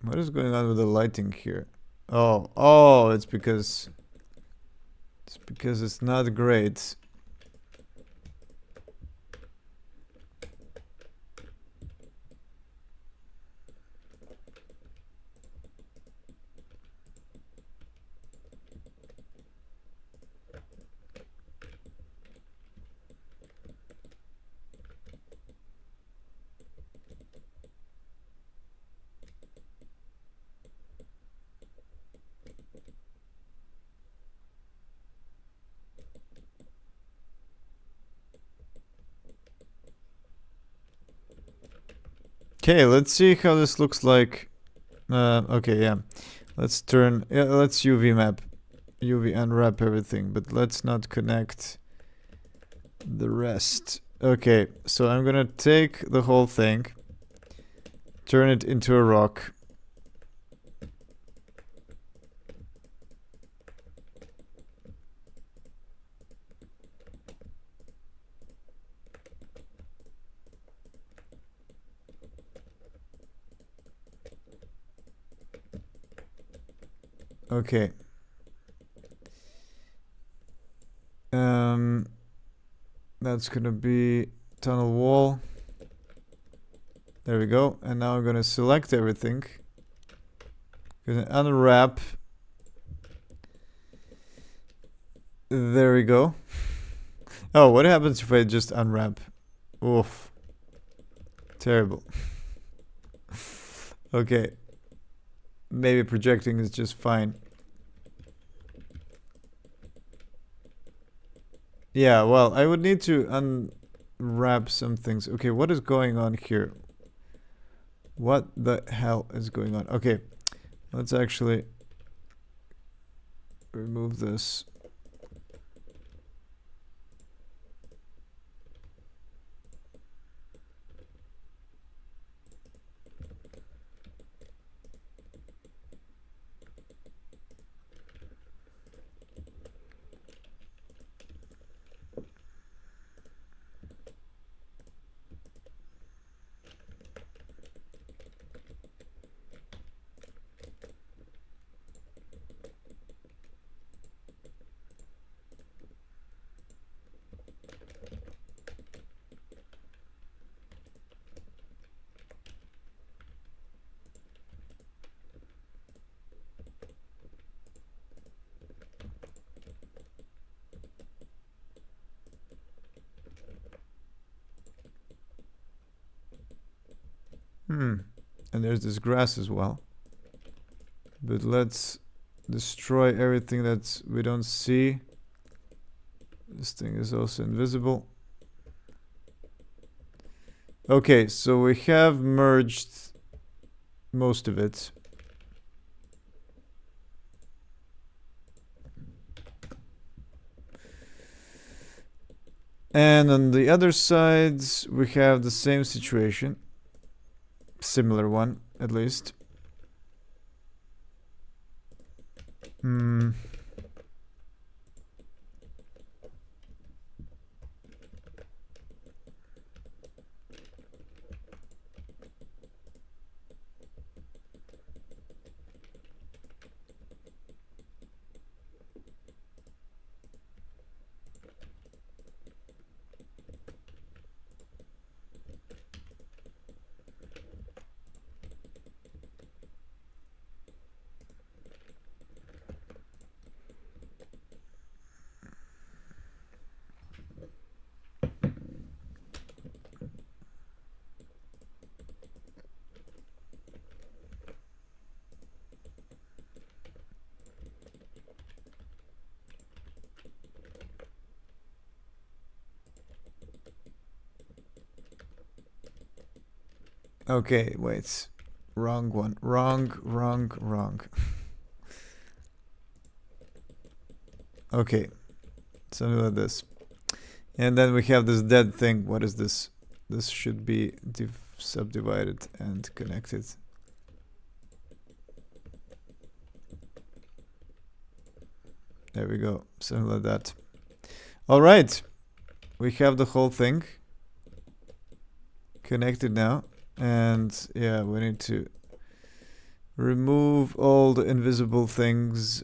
What is going on with the lighting here? Oh, it's because it's not great. Okay, let's see how this looks like. Okay, yeah. Let's UV map, UV unwrap everything, but let's not connect the rest. Okay, so I'm gonna take the whole thing, turn it into a rock. Okay. That's gonna be tunnel wall. There we go. And now I'm gonna select everything. Gonna unwrap. There we go. Oh, what happens if I just unwrap? Oof. Terrible. Okay. Maybe projecting is just fine. Yeah, well, I would need to unwrap some things. Okay, what is going on here? What the hell is going on? Okay, let's actually remove this. And there's this grass as well. But let's destroy everything that we don't see. This thing is also invisible. Okay, so we have merged most of it. And on the other sides, we have the same situation. Similar one, at least. Okay, wait. Wrong one. Wrong. Okay. Something like this. And then we have this dead thing. What is this? This should be subdivided and connected. There we go. Something like that. All right. We have the whole thing connected now. And yeah, we need to Remove all the invisible things.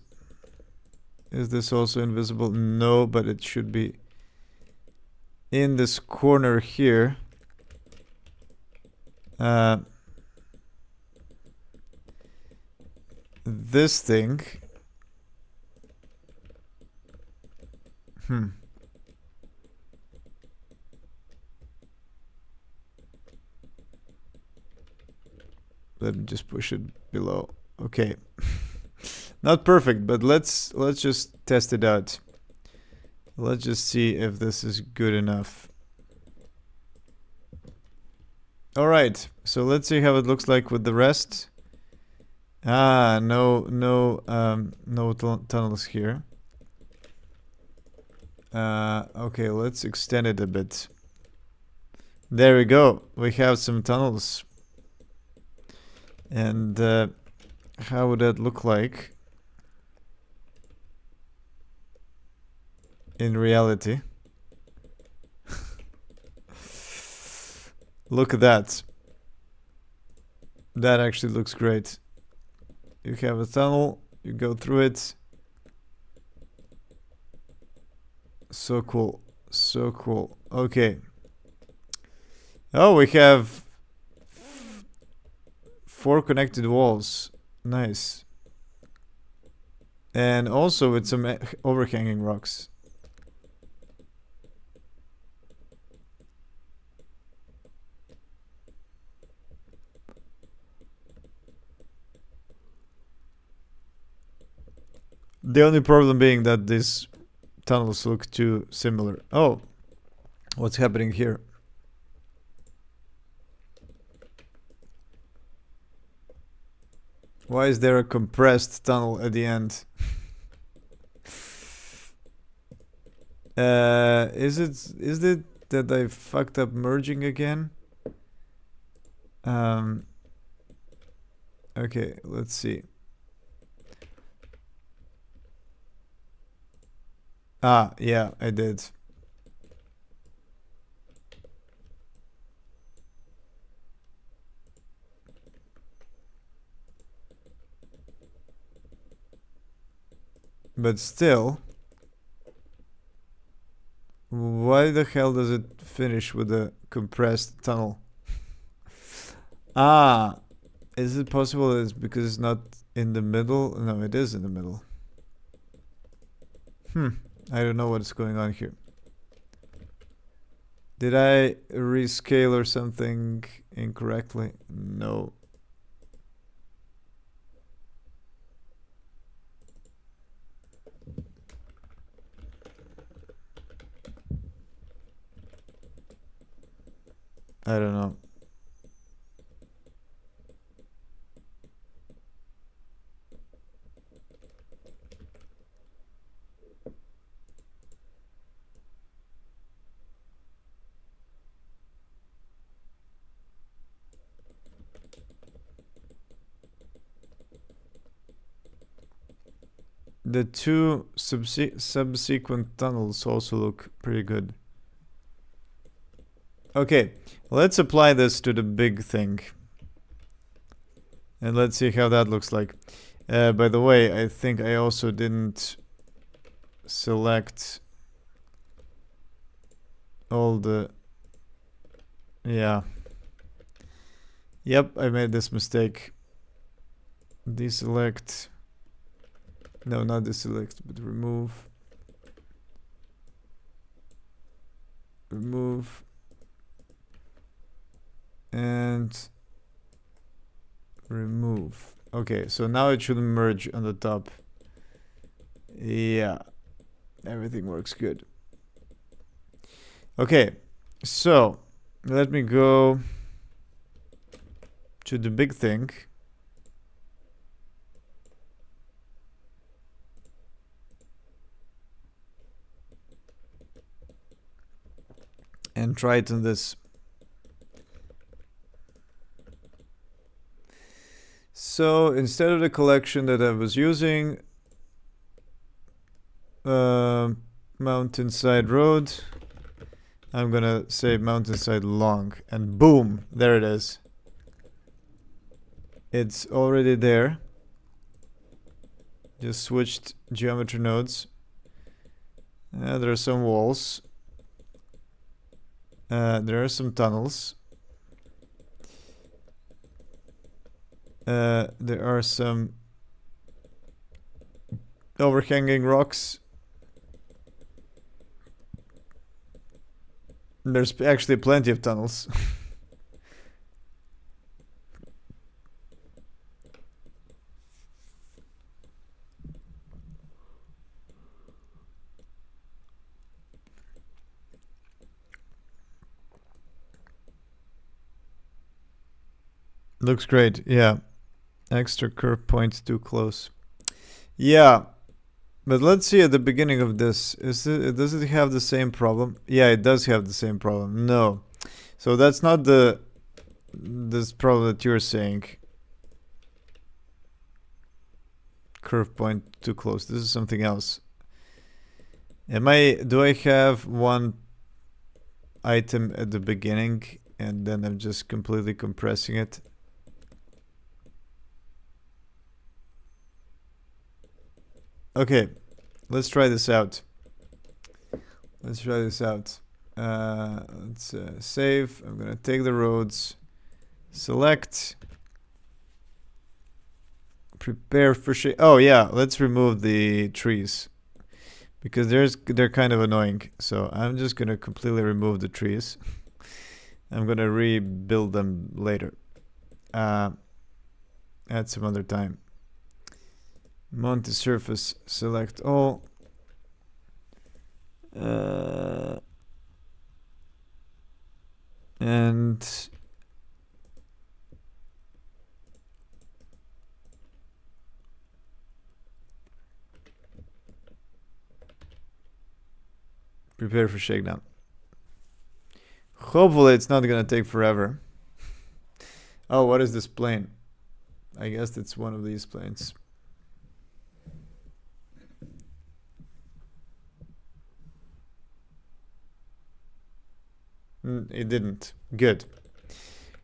Is this also invisible? No, but it should be in this corner here. This thing. Let me just push it below. Okay. Not perfect, but let's just test it out. Let's just see if this is good enough. All right, so let's see how it looks like with the rest. Ah, no tunnels here. Okay, let's extend it a bit. There we go. We have some tunnels. And how would that look like in reality? Look at that. That actually looks great. You have a tunnel, you go through it. So cool. So cool. Okay. Oh, we have 4 connected walls. Nice. And also with some overhanging rocks. The only problem being that these tunnels look too similar. Oh, what's happening here? Why is there a compressed tunnel at the end? Is it that I fucked up merging again? Okay, let's see. Ah, yeah, I did. But still, why the hell does it finish with a compressed tunnel? Ah, is it possible it's because it's not in the middle? No, it is in the middle. I don't know what's going on here. Did I rescale or something incorrectly? No. I don't know. The 2 subsequent tunnels also look pretty good. Okay, let's apply this to the big thing. And let's see how that looks like. By the way, I think I also didn't select all the... Yeah. Yep, I made this mistake. Deselect... No, not deselect, but remove. Remove. And remove. Okay, so now it should merge on the top. Yeah, everything works good. Okay, so let me go to the big thing. And try it on this. So instead of the collection that I was using, Mountainside Road, I'm gonna say Mountainside Long, and boom, there it is. It's already there. Just switched geometry nodes. There are some walls. There are some tunnels. There are some overhanging rocks. There's actually plenty of tunnels. Looks great, yeah. Extra curve points too close. Yeah, but let's see at the beginning of this. Does it have the same problem? Yeah, it does have the same problem. No. So that's not this problem that you're saying. Curve point too close. This is something else. Do I have one item at the beginning and then I'm just completely compressing it? Okay, let's try this out. Let's save. I'm gonna take the roads, select, prepare for shade. Oh yeah, let's remove the trees because they're kind of annoying. So I'm just gonna completely remove the trees. I'm gonna rebuild them later. At some other time. Monty surface, select all. And prepare for shakedown. Hopefully it's not gonna take forever. Oh, what is this plane? I guess it's one of these planes. It didn't. Good.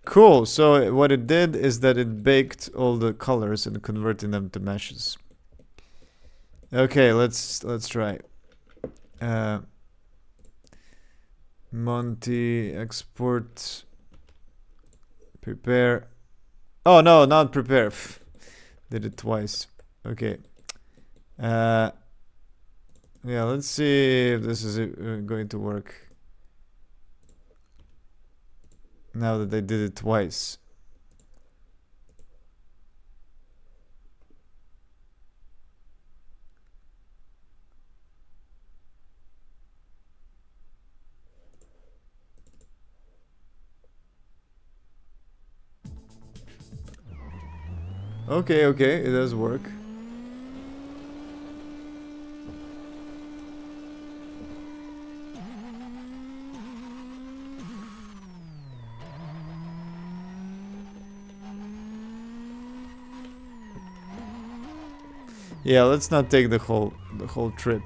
Cool. So what it did is that it baked all the colors and converting them to meshes. Okay, let's try. Monty export prepare. Oh no, not prepare. Did it twice. Okay. Yeah, let's see if this is going to work. Now that I did it twice. Okay, it does work. Yeah, let's not take the whole trip.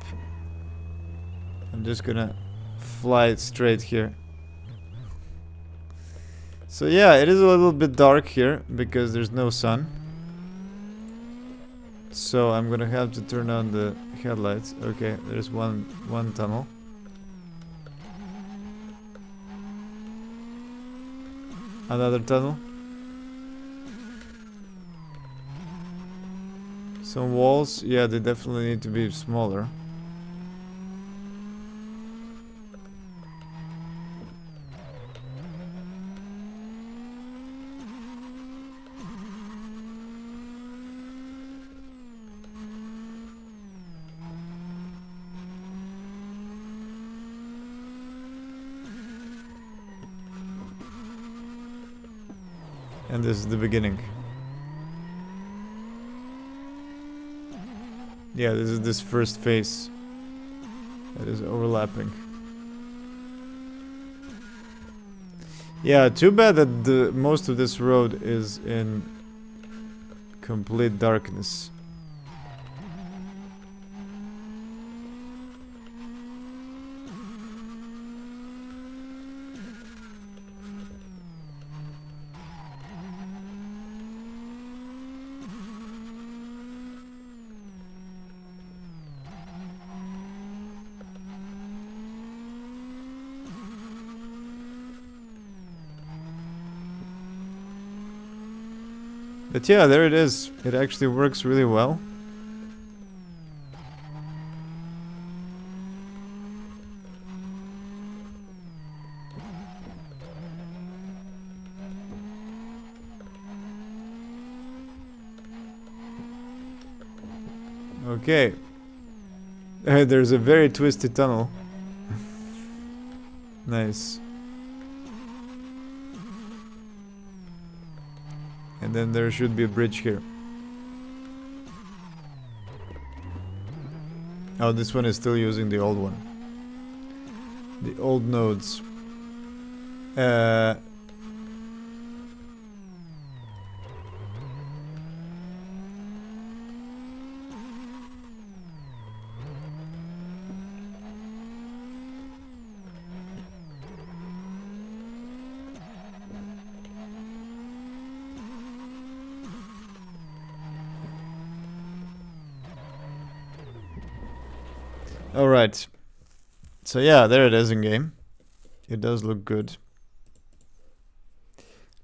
I'm just gonna fly it straight here. So yeah, it is a little bit dark here because there's no sun. So I'm gonna have to turn on the headlights. Okay, there's one tunnel. Another tunnel. Some walls, yeah, they definitely need to be smaller. And this is the beginning. Yeah, this is this first phase that is overlapping. Yeah, too bad that the most of this road is in complete darkness. But yeah, there it is. It actually works really well. Okay. There's a very twisted tunnel. Nice. And then there should be a bridge here. Oh, this one is still using the old one. The old nodes. Alright. So yeah, there it is in game. It does look good.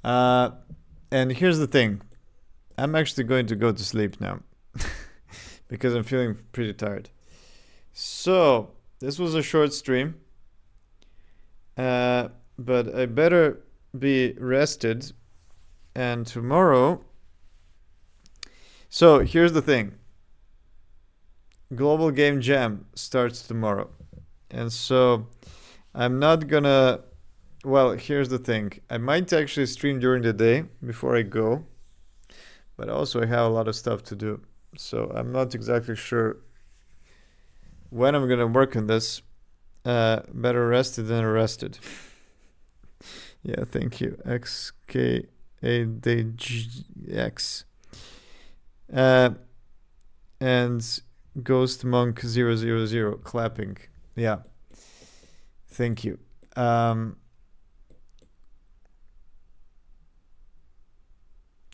And here's the thing. I'm actually going to go to sleep now. Because I'm feeling pretty tired. So, this was a short stream. But I better be rested. And tomorrow... So, here's the thing. Global Game Jam starts tomorrow. And so, I'm not gonna... Well, here's the thing. I might actually stream during the day before I go. But also I have a lot of stuff to do. So, I'm not exactly sure when I'm gonna work on this. Better rested than arrested. Yeah, thank you. XKADGX. And Ghost Monk 000 clapping. Yeah. Thank you.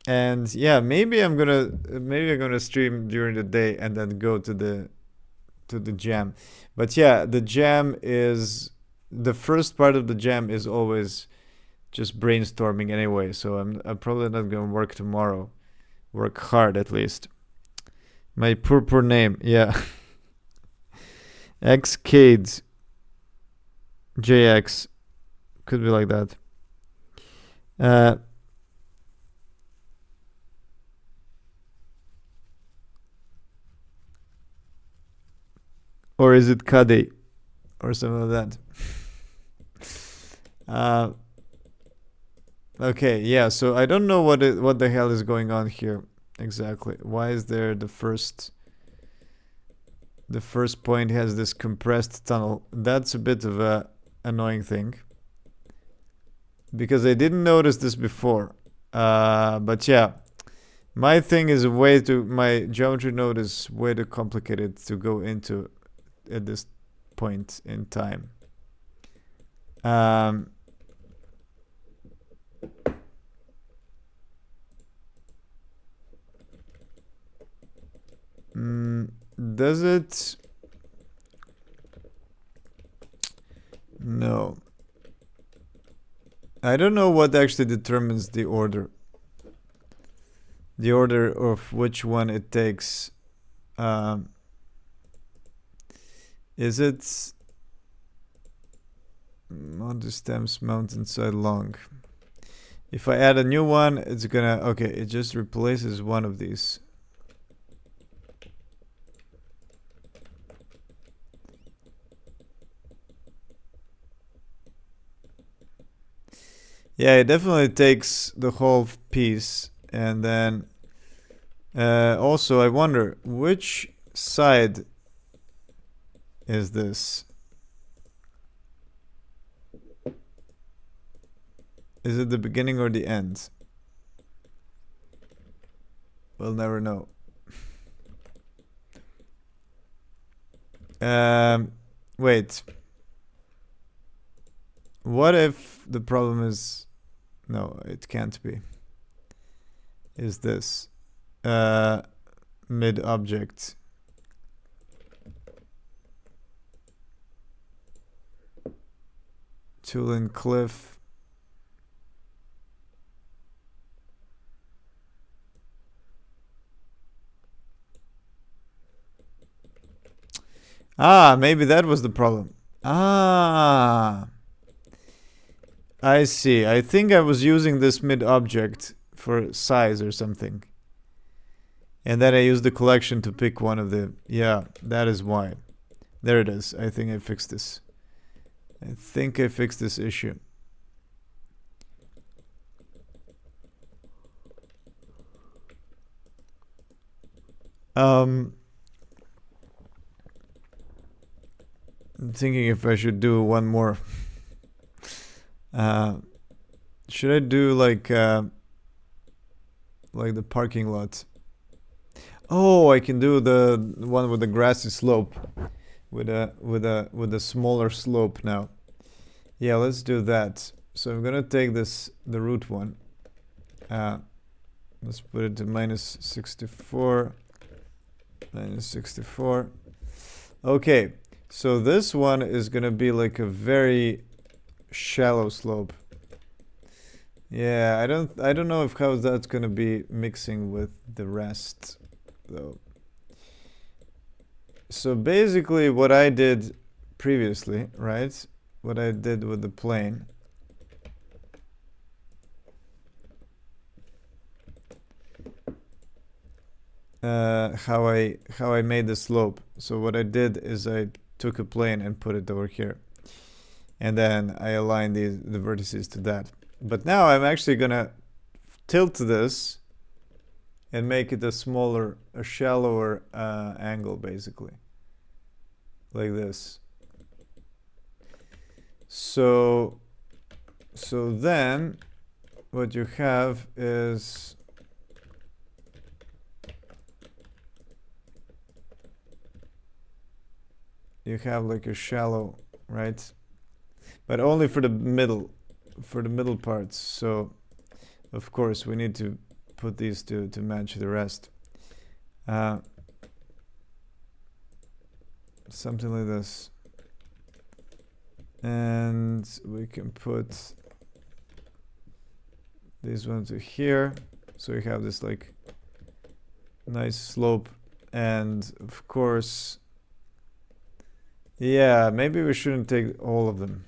And yeah, maybe I'm gonna stream during the day and then go to the jam. But yeah, the jam is the first part of the jam is always just brainstorming anyway. So I'm probably not gonna work tomorrow. Work hard at least. My poor name, yeah. XCades JX could be like that. Or is it Kade? Or something like that. Okay, yeah, so I don't know what the hell is going on here exactly. Why is there the first point has this compressed tunnel? That's a bit of a annoying thing. Because I didn't notice this before. But yeah. My geometry node is way too complicated to go into at this point in time. Does it? No. I don't know what actually determines the order. The order of which one it takes. Is it Monte stems mountainside long? If I add a new one, it's gonna... Okay, it just replaces one of these. Yeah, it definitely takes the whole piece. And then... also, I wonder, which side is this? Is it the beginning or the end? We'll never know. Wait. What if the problem is... No, it can't be. Is this mid object? Tulin Cliff. Ah, maybe that was the problem. Ah, I see. I think I was using this mid object for size or something. And then I used the collection to pick one of the... Yeah, that is why. There it is. I think I fixed this. I think I fixed this issue. I'm thinking if I should do one more. Should I do like the parking lot? Oh, I can do the one with the grassy slope, with a smaller slope now. Yeah, let's do that. So I'm gonna take the root one. Let's put it to -64. -64. Okay, so this one is gonna be like a very shallow slope. Yeah, I don't know if how that's gonna be mixing with the rest though. So basically what I did previously, right? What I did with the plane. How I made the slope. So what I did is I took a plane and put it over here. And then I aligned the vertices to that. But now I'm actually gonna tilt this and make it a shallower angle, basically, like this. So then what you have is you have like a shallow, right? But only for the middle parts. So of course we need to put these to match the rest. Something like this. And we can put this one to here. So we have this like nice slope. And of course, yeah, maybe we shouldn't take all of them.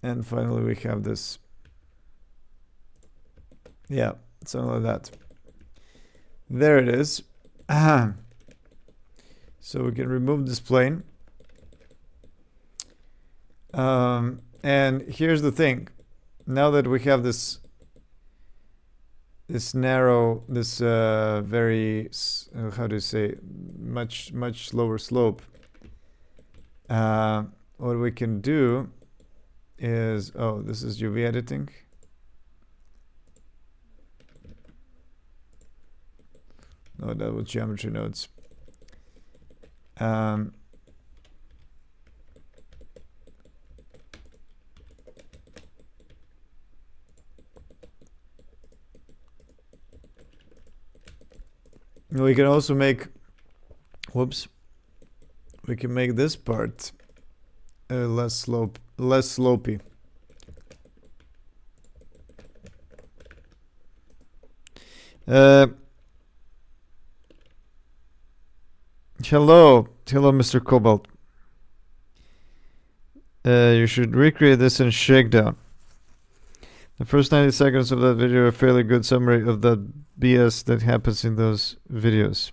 And finally we have this. Yeah, something like that. There it is. So we can remove this plane. And here's the thing. Now that we have this narrow, this very, how do you say, much lower slope, what we can do is, oh, this is UV editing. No, that was geometry nodes. We can also make, whoops, we can make this part less slopey. Hello, Mr. Cobalt. You should recreate this in Shakedown. The first 90 seconds of that video are a fairly good summary of the BS that happens in those videos.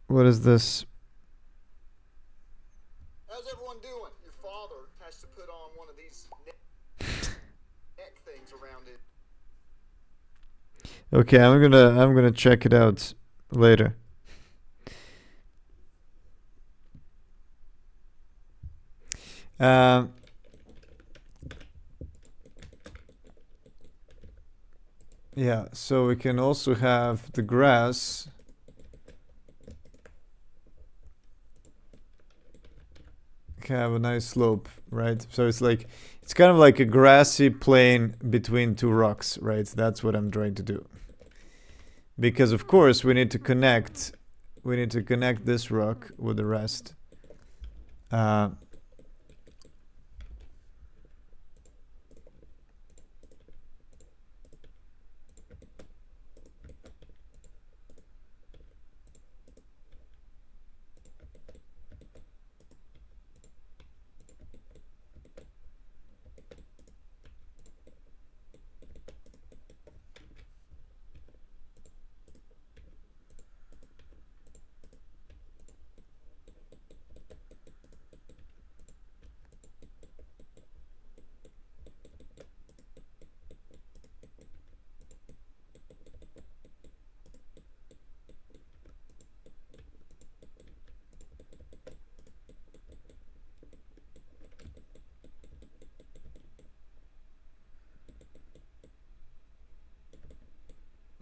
What is this? How's everyone doing? Your father has to put on one of these neck things around it. Okay, I'm gonna check it out later. Yeah, so we can also have the grass. have a nice slope, right? So it's like, it's kind of like a grassy plain between two rocks, right? That's what I'm trying to do. Because of course we need to connect this rock with the rest.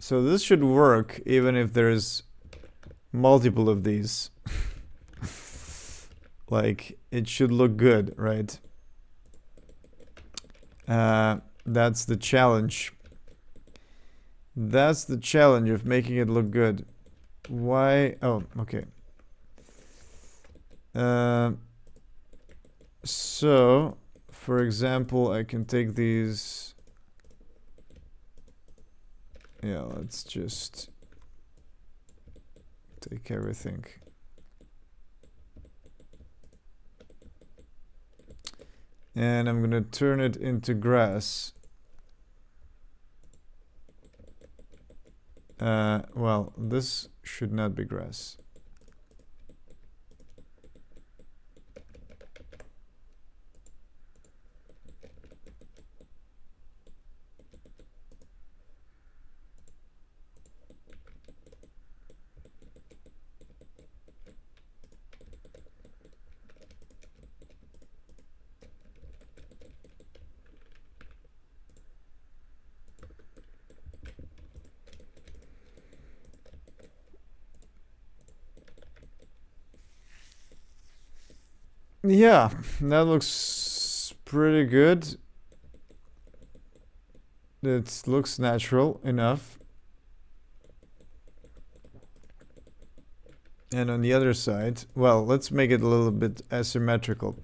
So this should work even if there's multiple of these. Like, it should look good, right? That's the challenge. That's the challenge of making it look good. Why? Oh, okay. So, for example, I can take these. Yeah, let's just take everything. And I'm gonna turn it into grass. Well, this should not be grass. Yeah, that looks pretty good. It looks natural enough. And on the other side, well, let's make it a little bit asymmetrical.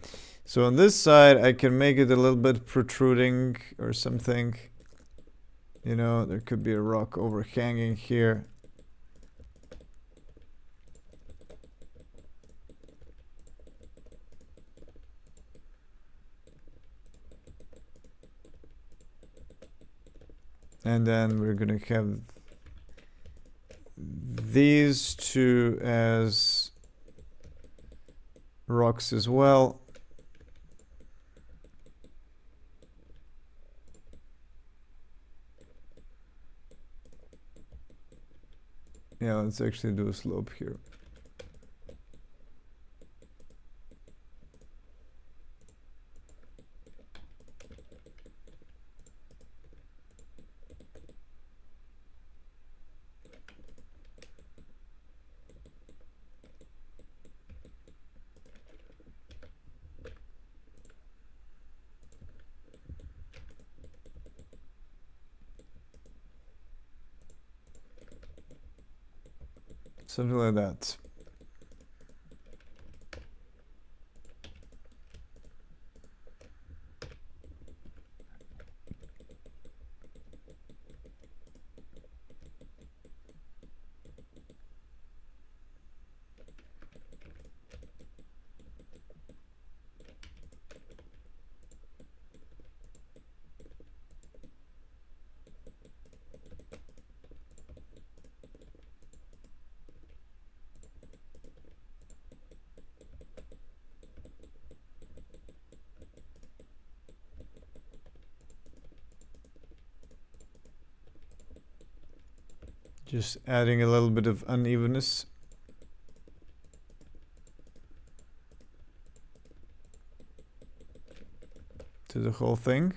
So on this side, I can make it a little bit protruding or something. You know, there could be a rock overhanging here. And then we're gonna have these two as rocks as well. Yeah, let's actually do a slope here. Something like that. Just adding a little bit of unevenness. To the whole thing.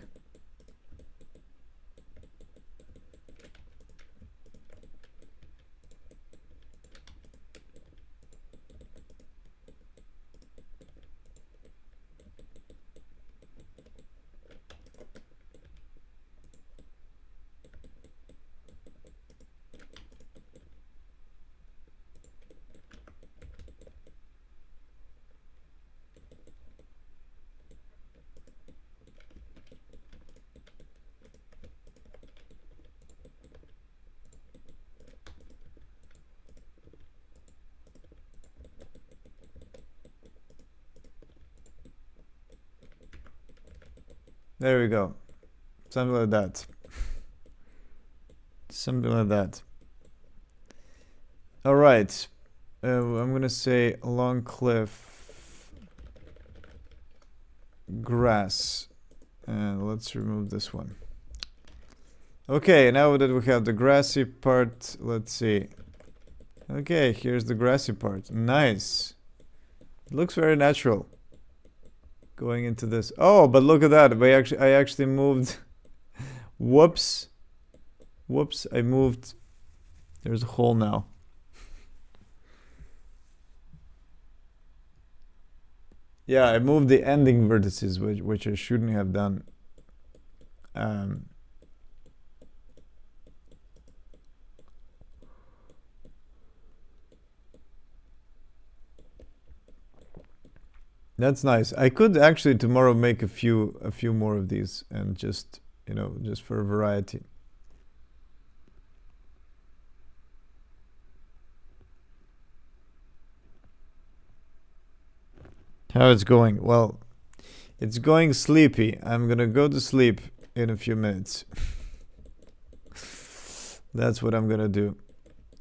There we go. Something like that. Something like that. All right. I'm gonna say along cliff grass, and let's remove this one. Okay, now that we have the grassy part, let's see. Okay, here's the grassy part. Nice. It looks very natural. Going into this. Oh, but look at that. I actually moved. Whoops. Whoops, I moved. There's a hole now. Yeah, I moved the ending vertices, which I shouldn't have done. That's nice. I could actually tomorrow make a few more of these and just, just for variety. How it's going? Well, it's going sleepy. I'm gonna go to sleep in a few minutes. That's what I'm gonna do.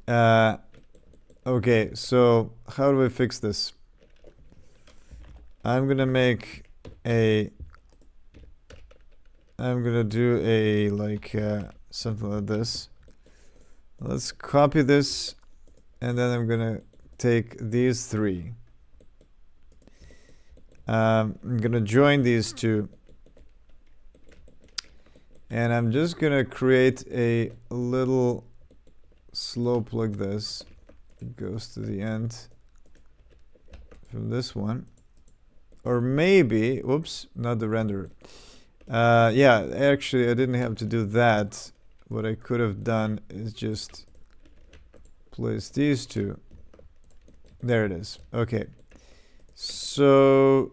Okay, so how do I fix this? I'm gonna do a like something like this. Let's copy this, and then I'm gonna take these three. I'm gonna join these two, and I'm just gonna create a little slope like this. It goes to the end from this one, or maybe, whoops, not the renderer. Yeah, actually I didn't have to do that. What I could have done is just place these two. There it is. Okay, so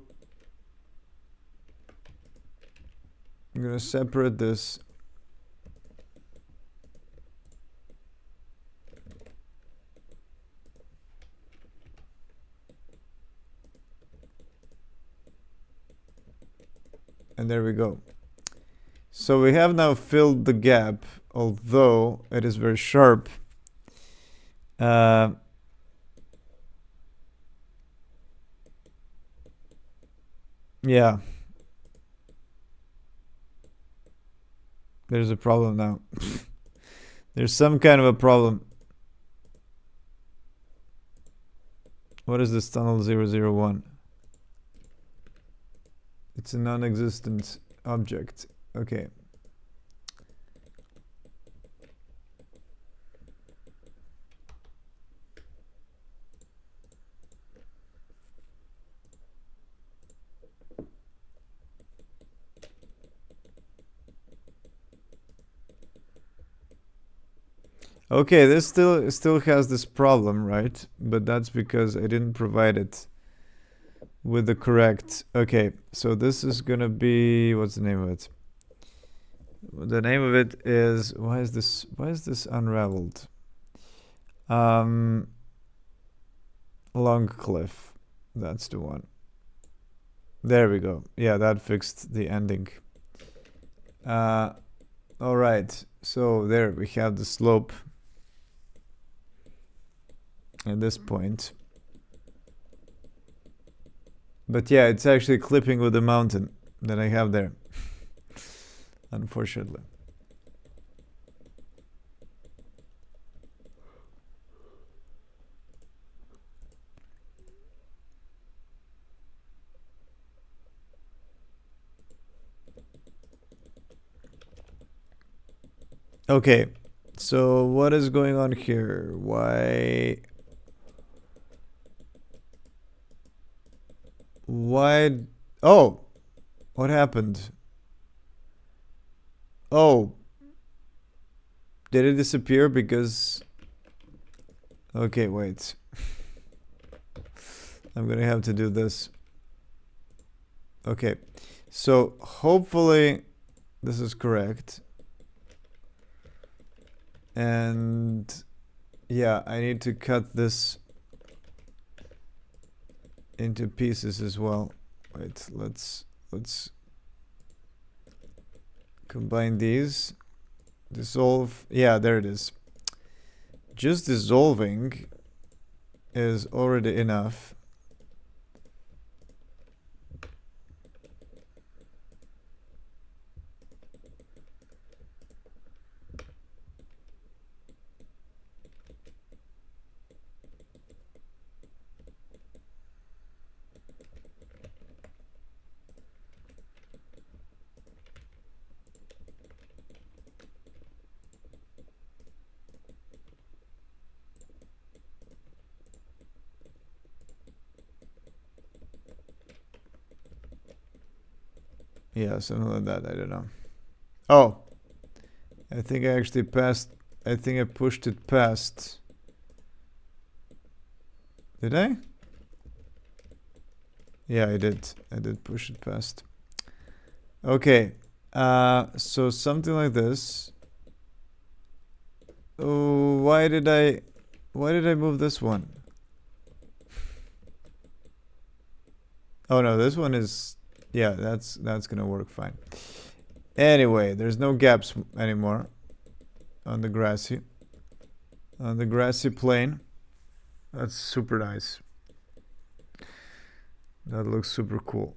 I'm gonna separate this. And there we go. So we have now filled the gap, although it is very sharp. Yeah. There's a problem now. There's some kind of a problem. What is this tunnel 001? It's a non-existent object. Okay. Okay, this still has this problem, right? But that's because I didn't provide it with the correct. Okay, so this is gonna be, what's the name of it? The name of it is, why is this unraveled? Long cliff. That's the one. There we go. Yeah, that fixed the ending. All right. So there we have the slope at this point. But yeah, it's actually clipping with the mountain that I have there. Unfortunately. Okay, so what is going on here? Why? Oh, what happened? Oh, did it disappear because... Okay, wait. I'm gonna have to do this. Okay, so hopefully this is correct. And yeah, I need to cut this into pieces as well. Wait, let's Combine these. Dissolve. Yeah, there it is. Just dissolving is already enough. Yeah, something like that. I don't know. Oh, I think I actually passed. I think I pushed it past. Did I? Yeah, I did. I did push it past. Okay. So something like this. Oh, why did I move this one? Oh no, this one is, yeah, that's gonna work fine. Anyway, there's no gaps anymore on the grassy plane. That's super nice. That looks super cool.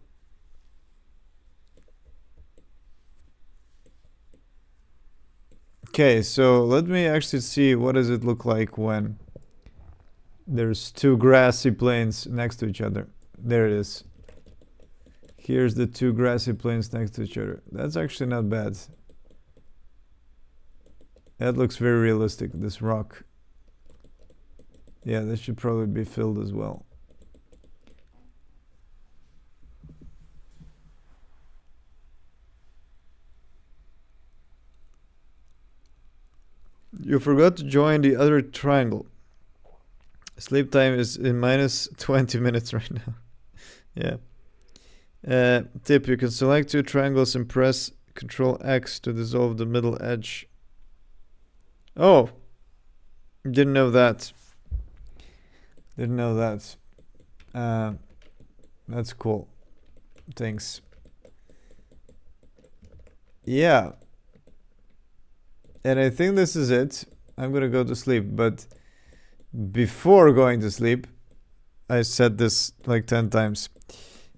Okay, so let me actually see what does it look like when there's two grassy plains next to each other. There it is. Here's the two grassy plains next to each other. That's actually not bad. That looks very realistic, this rock. Yeah, this should probably be filled as well. You forgot to join the other triangle. Sleep time is in minus 20 minutes right now. Yeah. Tip, you can select two triangles and press Control X to dissolve the middle edge. Oh, didn't know that. Didn't know that. That's cool. Thanks. Yeah. And I think this is it. I'm gonna go to sleep, but before going to sleep, I said this like 10 times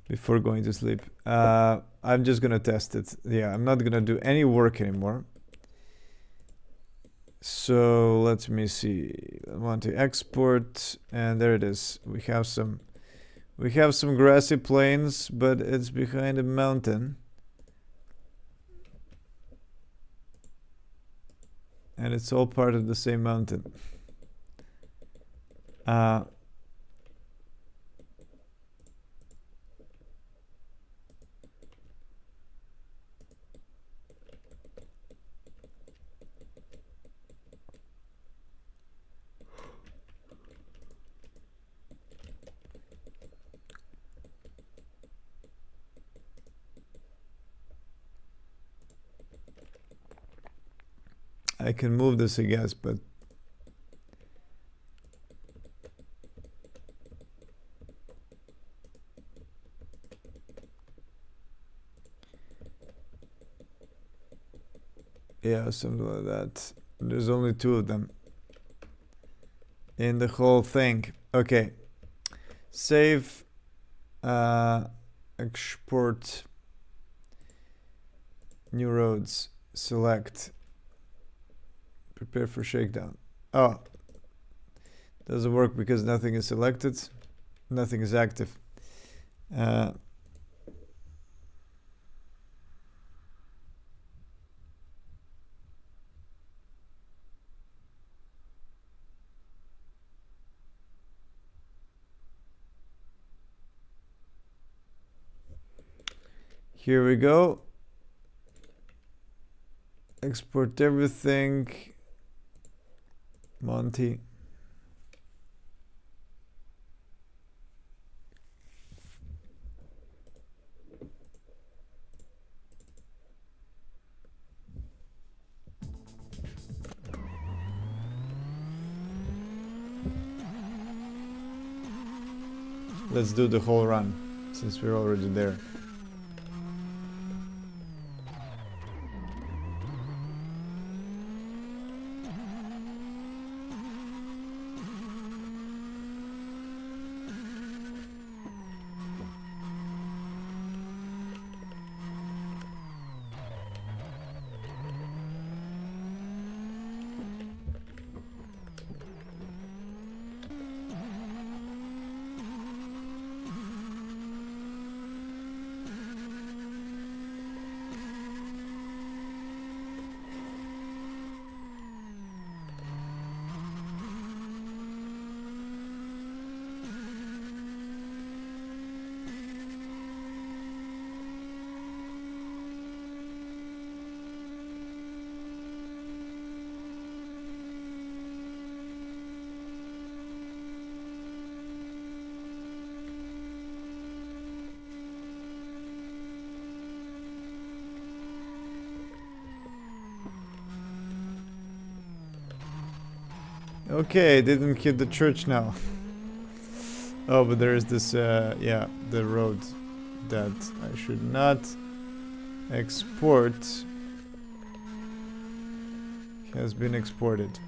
before going to sleep. I'm just gonna test it. Yeah, I'm not gonna do any work anymore. So let me see. I want to export, and there it is. We have some grassy plains, but it's behind a mountain. And it's all part of the same mountain. I can move this, I guess, but yeah, something like that. There's only two of them in the whole thing. Okay. Save, export, new roads, select, prepare for shakedown. Oh, doesn't work because nothing is selected, nothing is active. Here we go. Export everything. Monty. Let's do the whole run, since we're already there. Okay, didn't hit the church now. Oh, but there is this, yeah, the road that I should not export has been exported.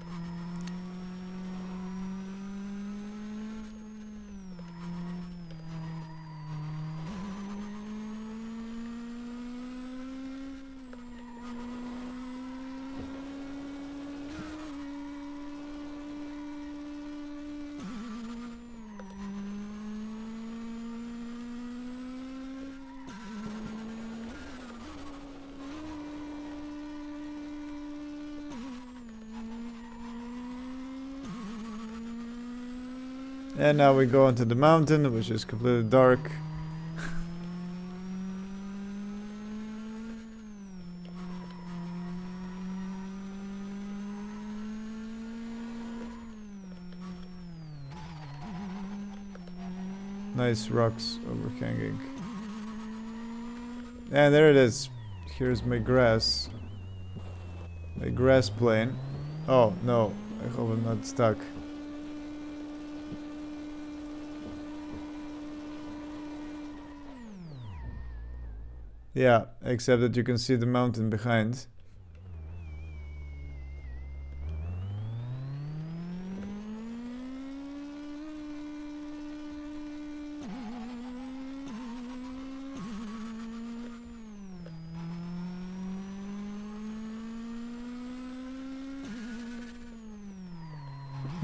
And now we go into the mountain, which is completely dark. Nice rocks overhanging. And there it is. Here's my grass. My grass plane. Oh, no. I hope I'm not stuck. Yeah, except that you can see the mountain behind.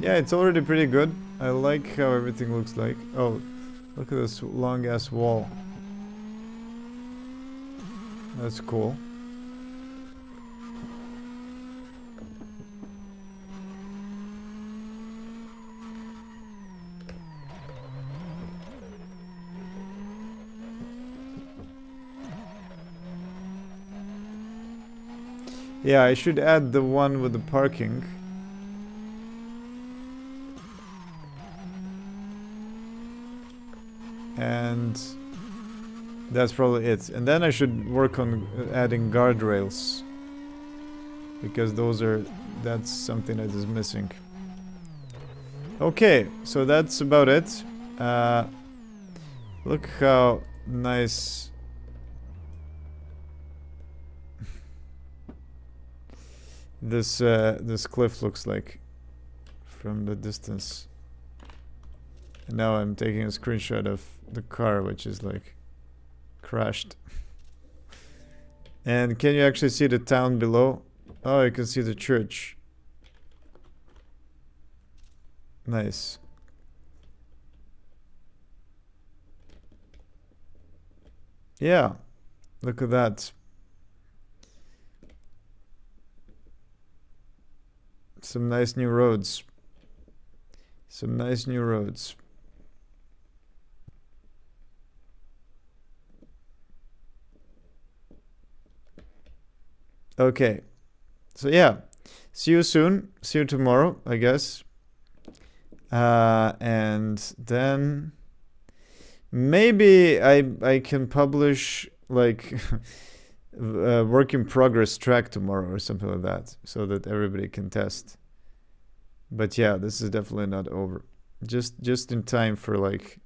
Yeah, it's already pretty good. I like how everything looks like. Oh, look at this long ass wall. That's cool. Yeah, I should add the one with the parking. And that's probably it. And then I should work on adding guardrails. Because that's something that is missing. Okay, so that's about it. Look how nice this cliff looks like from the distance. And now I'm taking a screenshot of the car, which is like crashed. And can you actually see the town below? Oh, you can see the church. Nice. Yeah, look at that. Some nice new roads. Some nice new roads. Okay. So yeah. See you soon. See you tomorrow, I guess. And then maybe I can publish like a work in progress track tomorrow or something like that, so that everybody can test. But yeah, this is definitely not over. Just in time for like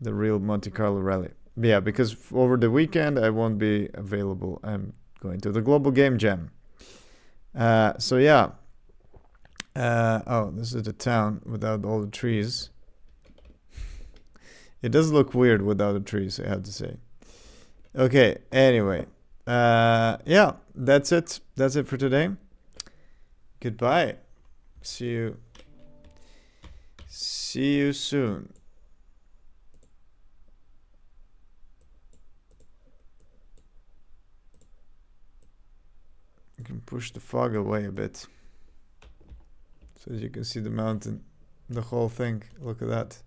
the real Monte Carlo rally. Yeah, because over the weekend I won't be available. I'm going to the Global Game Jam. So yeah. Oh, this is the town without all the trees. It does look weird without the trees, I have to say. Okay, anyway. Yeah, that's it. That's it for today. Goodbye. See you soon. You can push the fog away a bit, so that you can see the mountain, the whole thing. Look at that.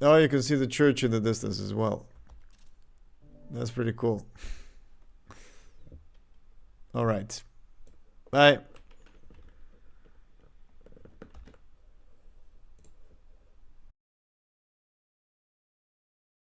Oh, you can see the church in the distance as well. That's pretty cool. All right. Bye.